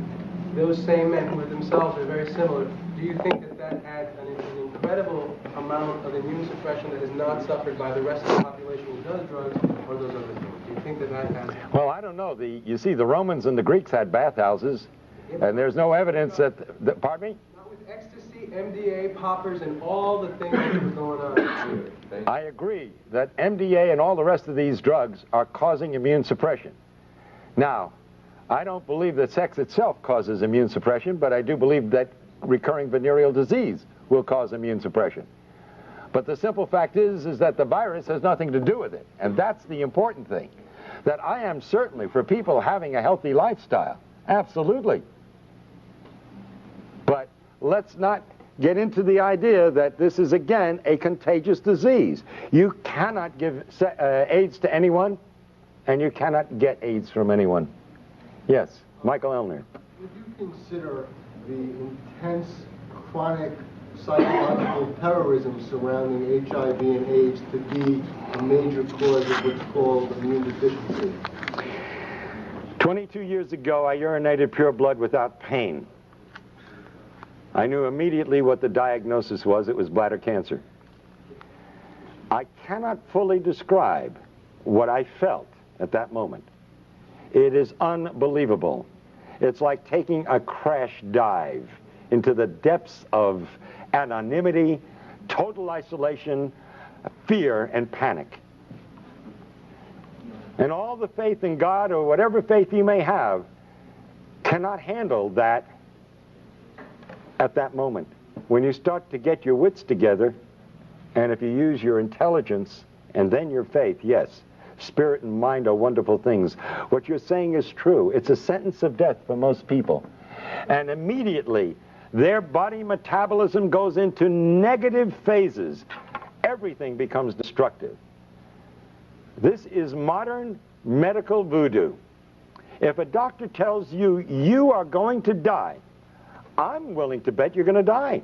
those same men who are themselves are very similar, do you think that that adds an incredible amount of immune suppression that is not suffered by the rest of the population who does drugs or those other things? Do you think that that has... Well, I don't know. You see, the Romans and the Greeks had bathhouses, and there's no evidence that pardon me? Not with ecstasy, MDA, poppers, and all the things that were going on. I agree that MDA and all the rest of these drugs are causing immune suppression. Now, I don't believe that sex itself causes immune suppression, but I do believe that recurring venereal disease will cause immune suppression. But the simple fact is that the virus has nothing to do with it. And that's the important thing. That I am certainly for people having a healthy lifestyle. Absolutely. But let's not get into the idea that this is, again, a contagious disease. You cannot give AIDS to anyone, and you cannot get AIDS from anyone. Yes, Michael Elner. Would you consider the intense chronic psychological terrorism surrounding HIV and AIDS to be a major cause of what's called immune deficiency? 22 years ago, I urinated pure blood without pain. I knew immediately what the diagnosis was. It was bladder cancer. I cannot fully describe what I felt at that moment. It is unbelievable. It's like taking a crash dive into the depths of anonymity, total isolation, fear, and panic. And all the faith in God, or whatever faith you may have, cannot handle that at that moment. When you start to get your wits together, and if you use your intelligence and then your faith, yes, spirit and mind are wonderful things. What you're saying is true. It's a sentence of death for most people. And immediately, their body metabolism goes into negative phases. Everything becomes destructive. This is modern medical voodoo. If a doctor tells you, you are going to die, I'm willing to bet you're going to die.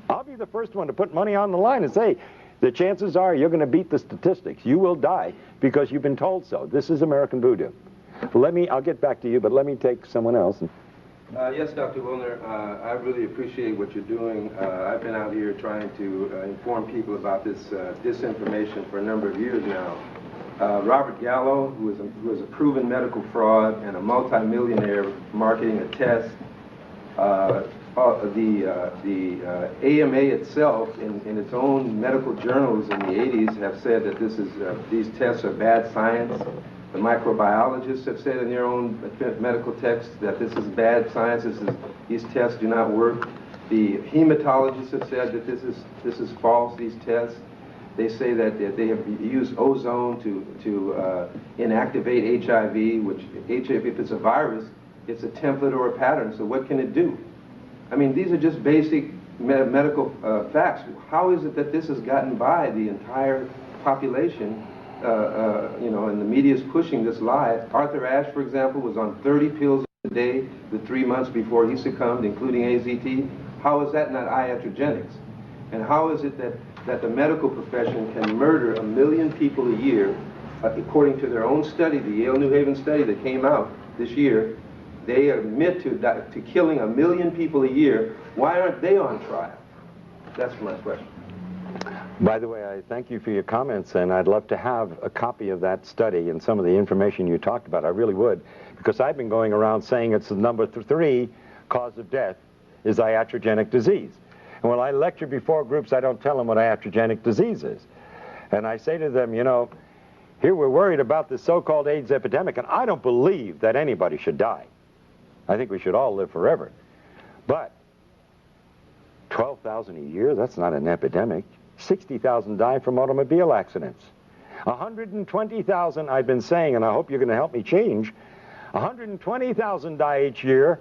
I'll be the first one to put money on the line and say, the chances are you're going to beat the statistics. You will die because you've been told so. This is American voodoo. I'll get back to you, but let me take someone else. Yes, Dr. Willner, I really appreciate what you're doing. I've been out here trying to inform people about this disinformation for a number of years now. Robert Gallo, who is a proven medical fraud and a multimillionaire marketing a test, the AMA itself, in its own medical journals in the 80s, have said that these tests are bad science. The microbiologists have said in their own medical texts that this is bad science. These tests do not work. The hematologists have said that this is false. These tests. They say that they have used ozone to inactivate HIV, which HIV, if it's a virus, it's a template or a pattern. So what can it do? I mean, these are just basic medical facts. How is it that this has gotten by the entire population? And the media is pushing this lie. Arthur Ashe, for example, was on 30 pills a day the 3 months before he succumbed, including AZT. How is that not iatrogenics? And how is it that the medical profession can murder 1 million people a year, according to their own study, the Yale New Haven study that came out this year? They admit to killing 1 million people a year. Why aren't they on trial? That's my question. By the way, I thank you for your comments, and I'd love to have a copy of that study and some of the information you talked about. I really would, because I've been going around saying it's the number 3 cause of death is iatrogenic disease. And when I lecture before groups, I don't tell them what iatrogenic disease is. And I say to them, you know, here we're worried about this so-called AIDS epidemic, and I don't believe that anybody should die. I think we should all live forever. But 12,000 a year, that's not an epidemic. 60,000 die from automobile accidents. 120,000, I've been saying, and I hope you're going to help me change, 120,000 die each year,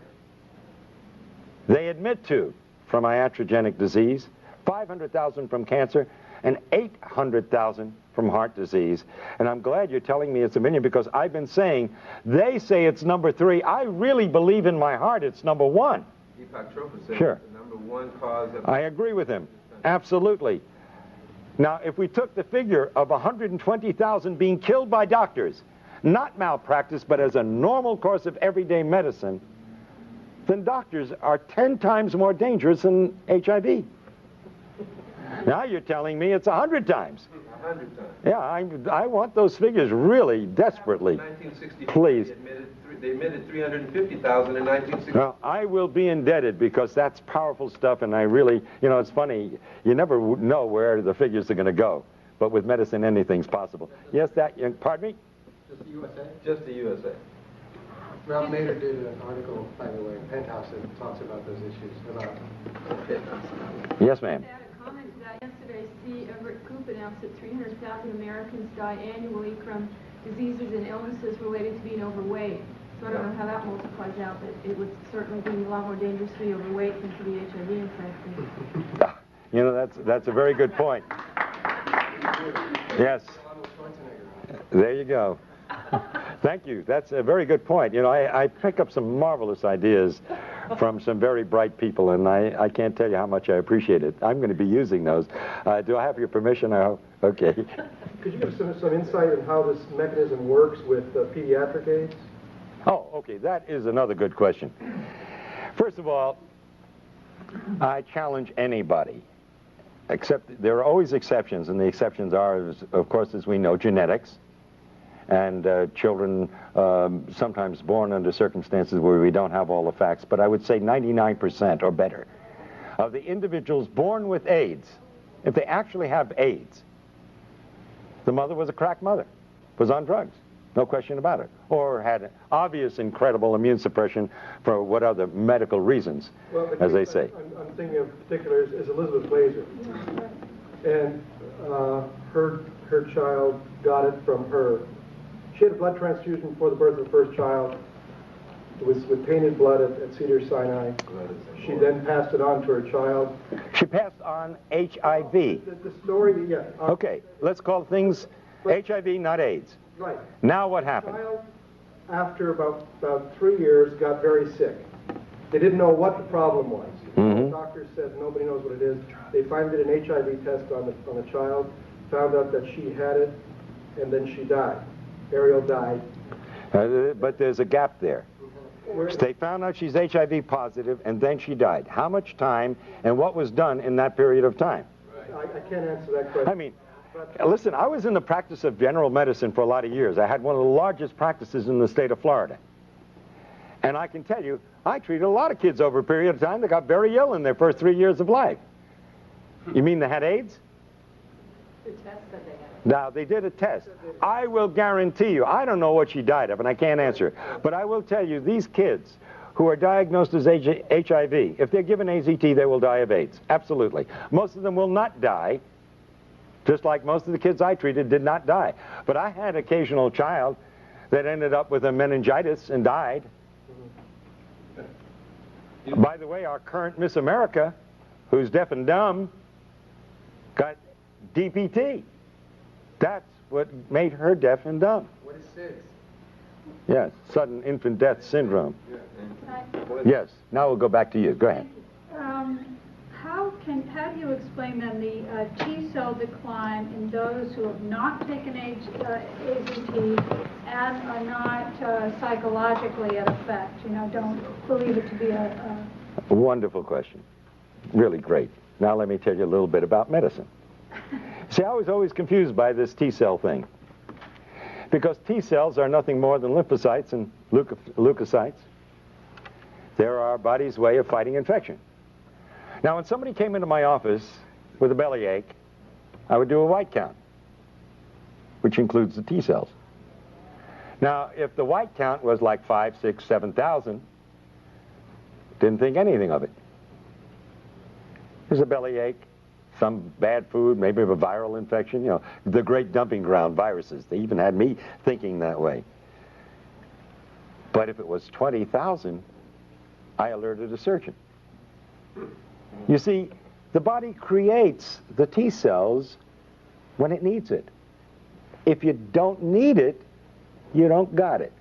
they admit to, from iatrogenic disease, 500,000 from cancer, and 800,000 from heart disease. And I'm glad you're telling me it's a million, because I've been saying, they say it's number 3. I really believe in my heart it's number 1. Deepak Chopra said Sure. it's the number 1 cause of... I agree with him. Absolutely. Now, if we took the figure of 120,000 being killed by doctors, not malpractice, but as a normal course of everyday medicine, then doctors are 10 times more dangerous than HIV. Now you're telling me it's 100 times. 100 times. Yeah, I want those figures really desperately. In 1964, Please. They admitted 350,000 in 1964. Well, I will be indebted, because that's powerful stuff, and I really, you know, it's funny, you never know where the figures are going to go, but with medicine anything's possible. Yes, pardon me? Just the USA? Just the USA. Ralph Nader did an article, by the way, in Penthouse that talks about those issues. Yes, ma'am. To add a comment to that, yesterday, C. Everett Koop announced that 300,000 Americans die annually from diseases and illnesses related to being overweight. So I don't know how that multiplies out, but it would certainly be a lot more dangerous to be overweight than to be HIV infected. You know, that's a very good point. Yes. There you go. Thank you. That's a very good point. You know, I pick up some marvelous ideas from some very bright people, and I can't tell you how much I appreciate it. I'm going to be using those. Do I have your permission? Okay. Could you give some insight on how this mechanism works with pediatric AIDS? Oh, okay. That is another good question. First of all, I challenge anybody, except there are always exceptions, and the exceptions are, of course, as we know, genetics, and children sometimes born under circumstances where we don't have all the facts. But I would say 99% or better of the individuals born with AIDS, if they actually have AIDS, the mother was a crack mother, was on drugs, no question about it, or had obvious incredible immune suppression for what other medical reasons, as they say. I'm thinking of particular is Elizabeth Glazer, and her child got it from her. She had a blood transfusion before the birth of the first child. It was with tainted blood at Cedars-Sinai. She then passed it on to her child. She passed on HIV. The story, yeah. Okay, let's call things HIV, not AIDS. Right. Now what happened? The child, after about 3 years, got very sick. They didn't know what the problem was. Mm-hmm. The doctor said nobody knows what it is. They finally did an HIV test on the child, found out that she had it, and then she died. Ariel died. But there's a gap there. They found out she's HIV positive, and then she died. How much time and what was done in that period of time? I can't answer that question. I mean, listen, I was in the practice of general medicine for a lot of years. I had one of the largest practices in the state of Florida. And I can tell you, I treated a lot of kids over a period of time that got very ill in their first 3 years of life. You mean they had AIDS? The test that they had. Now, they did a test. I will guarantee you, I don't know what she died of, and I can't answer. But I will tell you, these kids who are diagnosed as HIV, if they're given AZT, they will die of AIDS. Absolutely. Most of them will not die, just like most of the kids I treated did not die. But I had an occasional child that ended up with a meningitis and died. By the way, our current Miss America, who's deaf and dumb, got DPT. That's what made her deaf and dumb. What is SIDS? Yes, sudden infant death syndrome. Hi. Yes, now we'll go back to you. Go ahead. How do you explain then the T-cell decline in those who have not taken AZT and are not psychologically at effect? You know, don't believe it to be a Wonderful question. Really great. Now let me tell you a little bit about medicine. See, I was always confused by this T-cell thing, because T-cells are nothing more than lymphocytes and leukocytes. They're our body's way of fighting infection. Now, when somebody came into my office with a bellyache, I would do a white count, which includes the T cells. Now, if the white count was like 5, 6, 7,000, didn't think anything of it. There's a bellyache, some bad food, maybe a viral infection, you know, the great dumping ground viruses. They even had me thinking that way. But if it was 20,000, I alerted a surgeon. You see, the body creates the T cells when it needs it. If you don't need it, you don't got it.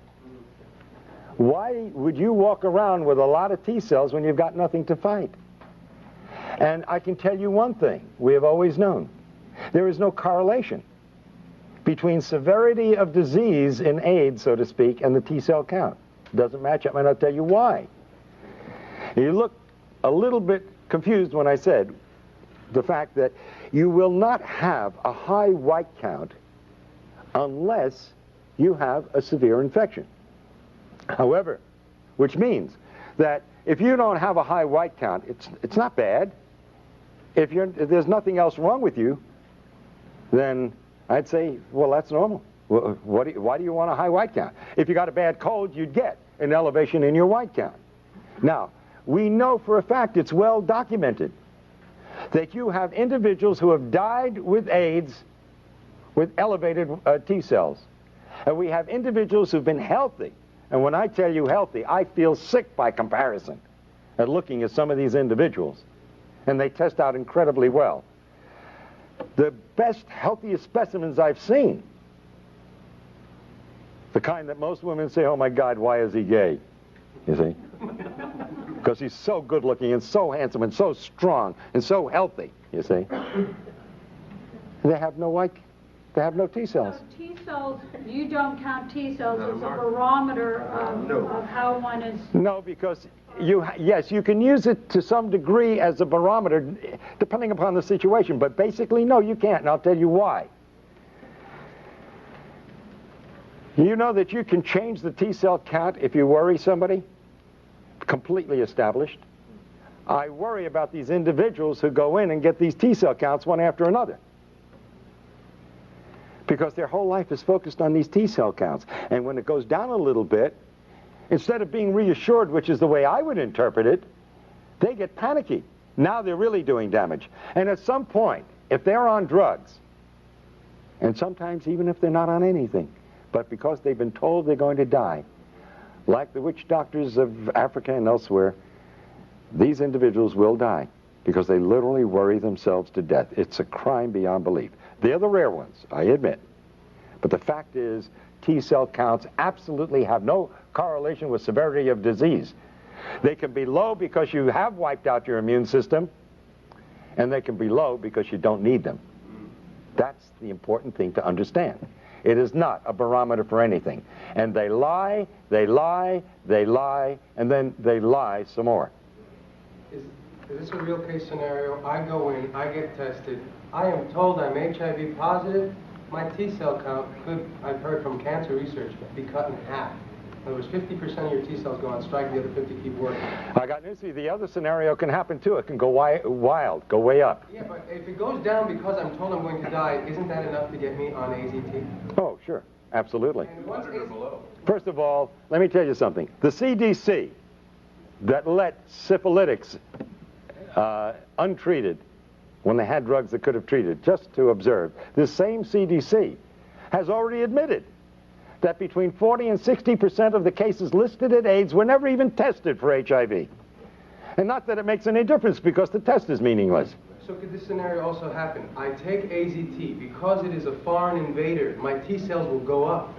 Why would you walk around with a lot of T cells when you've got nothing to fight? And I can tell you one thing we have always known. There is no correlation between severity of disease in AIDS, so to speak, and the T cell count. It doesn't match up, and I'll tell you why. You look a little bit confused when I said the fact that you will not have a high white count unless you have a severe infection. However, which means that if you don't have a high white count, it's not bad. If there's nothing else wrong with you, then I'd say, well, that's normal. Well, why do you want a high white count? If you got a bad cold, you'd get an elevation in your white count. Now, we know for a fact, it's well documented, that you have individuals who have died with AIDS with elevated T cells. And we have individuals who've been healthy. And when I tell you healthy, I feel sick by comparison at looking at some of these individuals. And they test out incredibly well. The best, healthiest specimens I've seen, the kind that most women say, oh my God, why is he gay? You see? Because he's so good looking and so handsome and so strong and so healthy, you see? They have no white, they have no T cells. So T cells, you don't count T cells as a barometer of how one is... No, because yes, you can use it to some degree as a barometer, depending upon the situation, but basically, no, you can't, and I'll tell you why. You know that you can change the T cell count if you worry somebody? Completely established. I worry about these individuals who go in and get these T cell counts one after another, because their whole life is focused on these T cell counts. And when it goes down a little bit, instead of being reassured, which is the way I would interpret it, they get panicky. Now they're really doing damage. And at some point, if they're on drugs, and sometimes even if they're not on anything, but because they've been told they're going to die, like the witch doctors of Africa and elsewhere, these individuals will die because they literally worry themselves to death. It's a crime beyond belief. They're the rare ones, I admit. But the fact is, T cell counts absolutely have no correlation with severity of disease. They can be low because you have wiped out your immune system, and they can be low because you don't need them. That's the important thing to understand. It is not a barometer for anything. And they lie, they lie, they lie, and then they lie some more. Is this a real case scenario? I go in, I get tested, I am told I'm HIV positive, my T cell count could, I've heard from cancer research, be cut in half. In other words, 50% of your T cells go on strike, the other 50 keep working. I got news for you. The other scenario can happen too. It can go wild, go way up. Yeah, but if it goes down because I'm told I'm going to die, isn't that enough to get me on AZT? Oh, sure. Absolutely. And once First of all, let me tell you something. The CDC that let syphilitics untreated when they had drugs that could have treated, just to observe, this same CDC has already admitted that between 40 and 60% of the cases listed at AIDS were never even tested for HIV. And not that it makes any difference, because the test is meaningless. So could this scenario also happen? I take AZT, because it is a foreign invader, my T cells will go up.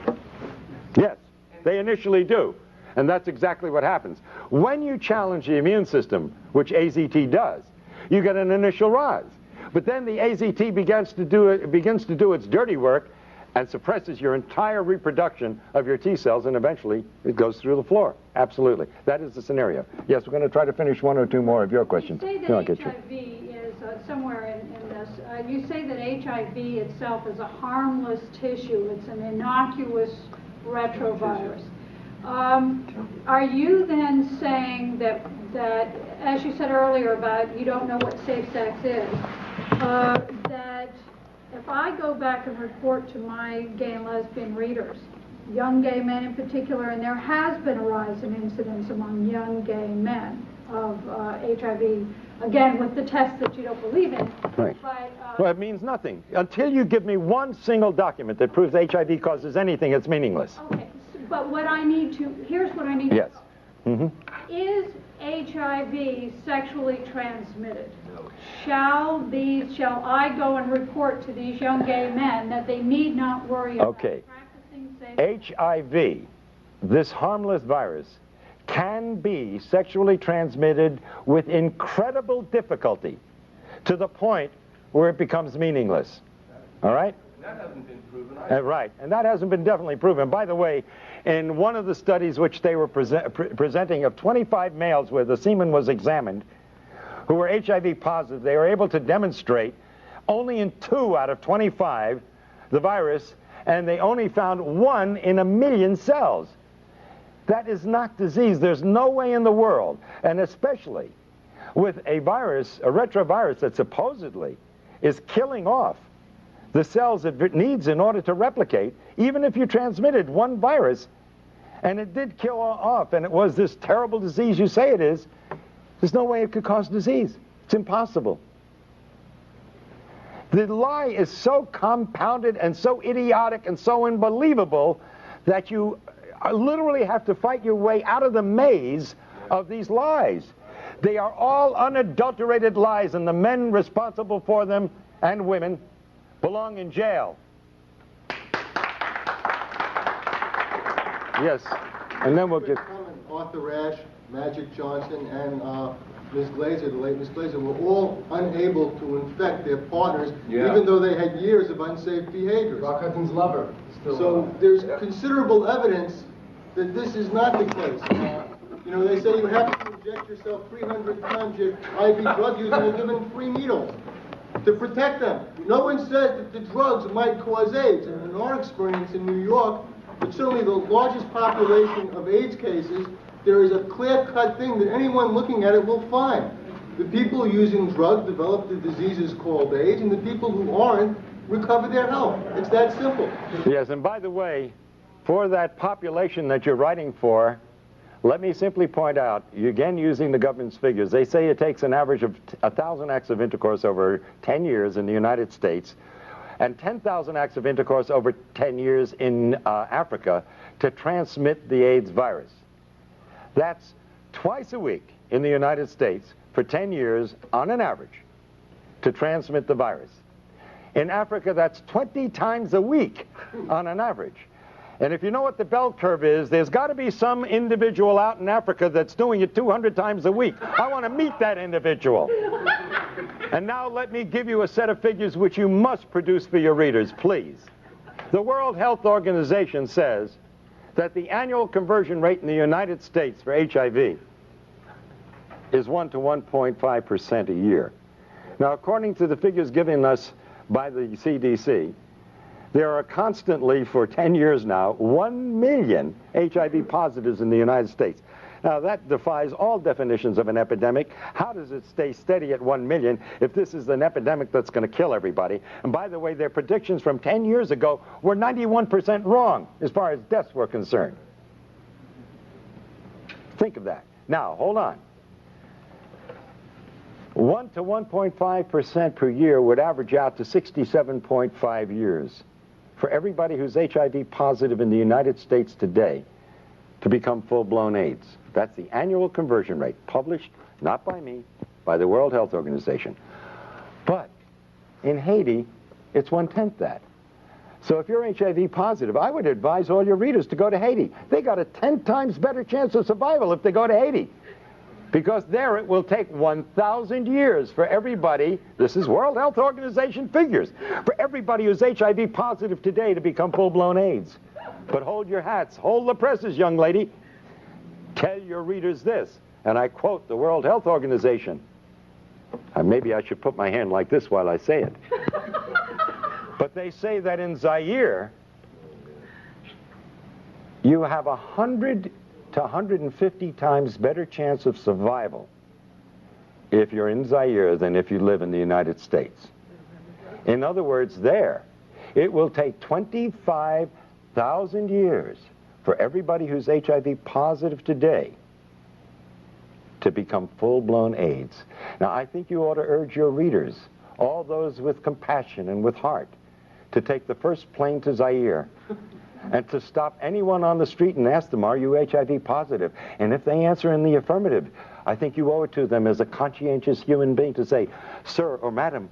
Yes, they initially do. And that's exactly what happens. When you challenge the immune system, which AZT does, you get an initial rise. But then the AZT begins to do its dirty work and suppresses your entire reproduction of your T cells, and eventually it goes through the floor. Absolutely. That is the scenario. Yes, we're going to try to finish one or two more of your questions. You say that HIV is somewhere in this. You say that HIV itself is a harmless tissue. It's an innocuous retrovirus. Are you then saying that, as you said earlier about you don't know what safe sex is, that if I go back and report to my gay and lesbian readers, young gay men in particular, and there has been a rise in incidence among young gay men of HIV, again with the tests that you don't believe in. Right. But, Well, it means nothing. Until you give me one single document that proves HIV causes anything, it's meaningless. okay, but what I need to, here's what I need Yes. to know. Is HIV sexually transmitted? Shall I go and report to these young gay men that they need not worry about practicing safe? HIV, this harmless virus, can be sexually transmitted with incredible difficulty to the point where it becomes meaningless. All right? And that hasn't been proven. Right, and that hasn't been definitely proven. By the way, in one of the studies which they were presenting of 25 males where the semen was examined, who were HIV positive, they were able to demonstrate only in 2 out of 25 the virus, and they only found 1 in 1,000,000 cells. That is not disease. There's no way in the world, and especially with a virus, a retrovirus that supposedly is killing off the cells it needs in order to replicate, even if you transmitted 1 virus, and it did kill off, and it was this terrible disease you say it is, there's no way it could cause disease. It's impossible. The lie is so compounded and so idiotic and so unbelievable that you literally have to fight your way out of the maze of these lies. They are all unadulterated lies, and the men responsible for them, and women, belong in jail. Yes, and then we'll get... Arthur Ashe, Magic Johnson, and Ms. Glazer, the late Ms. Glazer, were all unable to infect their partners, even though they had years of unsafe behavior. Rock Hudson's lover. So there's considerable evidence that this is not the case. You know, they say you have to inject yourself 300 times your IV drug user and given 3 needles to protect them. No one says that the drugs might cause AIDS. And in our experience in New York, with certainly the largest population of AIDS cases, there is a clear-cut thing that anyone looking at it will find. The people using drugs develop the diseases called AIDS, and the people who aren't recover their health. It's that simple. Yes, and by the way, for that population that you're writing for, let me simply point out, again using the government's figures, they say it takes an average of 1,000 acts of intercourse over 10 years in the United States and 10,000 acts of intercourse over 10 years in Africa to transmit the AIDS virus. That's twice a week in the United States for 10 years on an average to transmit the virus. In Africa, that's 20 times a week on an average. And if you know what the bell curve is, there's got to be some individual out in Africa that's doing it 200 times a week. I want to meet that individual. And now let me give you a set of figures which you must produce for your readers, please. The World Health Organization says that the annual conversion rate in the United States for HIV is 1 to 1.5% a year. Now, according to the figures given us by the CDC, there are constantly, for 10 years now, 1 million HIV positives in the United States. Now, that defies all definitions of an epidemic. How does it stay steady at 1 million if this is an epidemic that's going to kill everybody? And by the way, their predictions from 10 years ago were 91% wrong as far as deaths were concerned. Think of that. Now, hold on. 1 to 1.5% per year would average out to 67.5 years for everybody who's HIV positive in the United States today to become full-blown AIDS. That's the annual conversion rate, published not by me, by the World Health Organization. But in Haiti, it's 1/10 that. So if you're HIV positive, I would advise all your readers to go to Haiti. They got a 10 times better chance of survival if they go to Haiti. Because there it will take 1,000 years for everybody, this is World Health Organization figures, for everybody who's HIV positive today to become full-blown AIDS. But hold your hats, hold the presses, young lady. Tell your readers this, and I quote the World Health Organization. Maybe I should put my hand like this while I say it. But they say that in Zaire, you have 100 to 150 times better chance of survival if you're in Zaire than if you live in the United States. In other words, there, it will take 25,000 years for everybody who's HIV positive today to become full-blown AIDS. Now, I think you ought to urge your readers, all those with compassion and with heart, to take the first plane to Zaire and to stop anyone on the street and ask them, are you HIV positive? And if they answer in the affirmative, I think you owe it to them as a conscientious human being to say, sir or madam,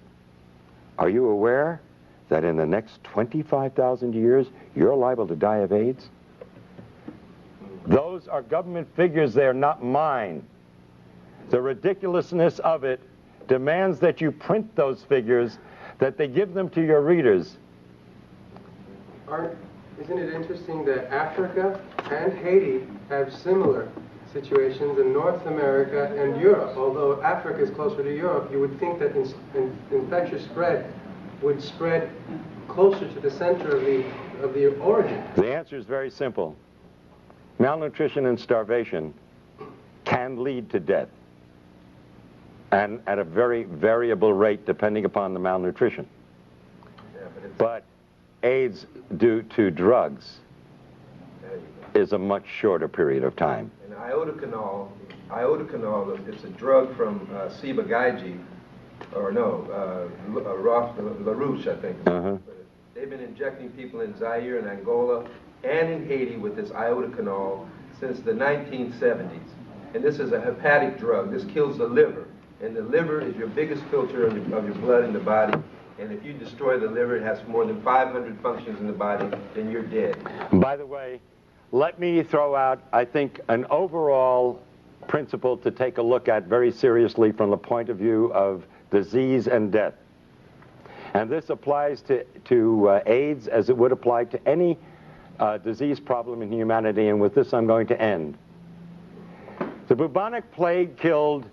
are you aware that in the next 25,000 years, you're liable to die of AIDS? Those are government figures, they're not mine. The ridiculousness of it demands that you print those figures, that they give them to your readers. Isn't it interesting that Africa and Haiti have similar situations in North America and Europe? Although Africa is closer to Europe, you would think that infectious spread would spread closer to the center of the origin. The answer is very simple. Malnutrition and starvation can lead to death, and at a very variable rate depending upon the malnutrition. But AIDS due to drugs is a much shorter period of time. And iodocanol, it's a drug from Ciba-Geigy, or no, LaRouche, I think. They've been injecting people in Zaire and Angola and in Haiti with this iodocanol since the 1970s. And this is a hepatic drug. This kills the liver. And the liver is your biggest filter of your blood in the body. And if you destroy the liver, it has more than 500 functions in the body, then you're dead. By the way, let me throw out, I think, an overall principle to take a look at very seriously from the point of view of disease and death. And this applies to AIDS as it would apply to any disease problem in humanity, and with this I'm going to end. The bubonic plague killed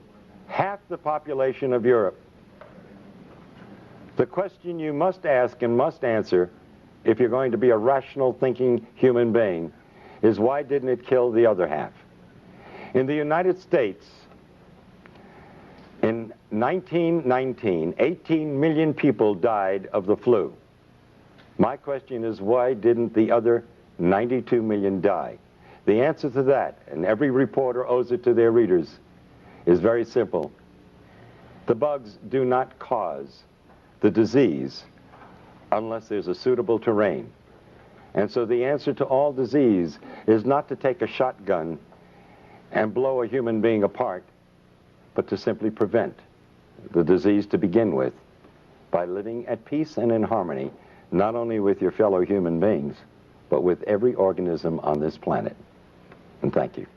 half the population of Europe. The question you must ask and must answer, if you're going to be a rational thinking human being, is why didn't it kill the other half? In the United States, in 1919, 18 million people died of the flu. My question is, why didn't the other 92 million die? The answer to that, and every reporter owes it to their readers, is very simple. The bugs do not cause the disease unless there's a suitable terrain. And so the answer to all disease is not to take a shotgun and blow a human being apart, but to simply prevent the disease to begin with by living at peace and in harmony, not only with your fellow human beings, but with every organism on this planet. And thank you.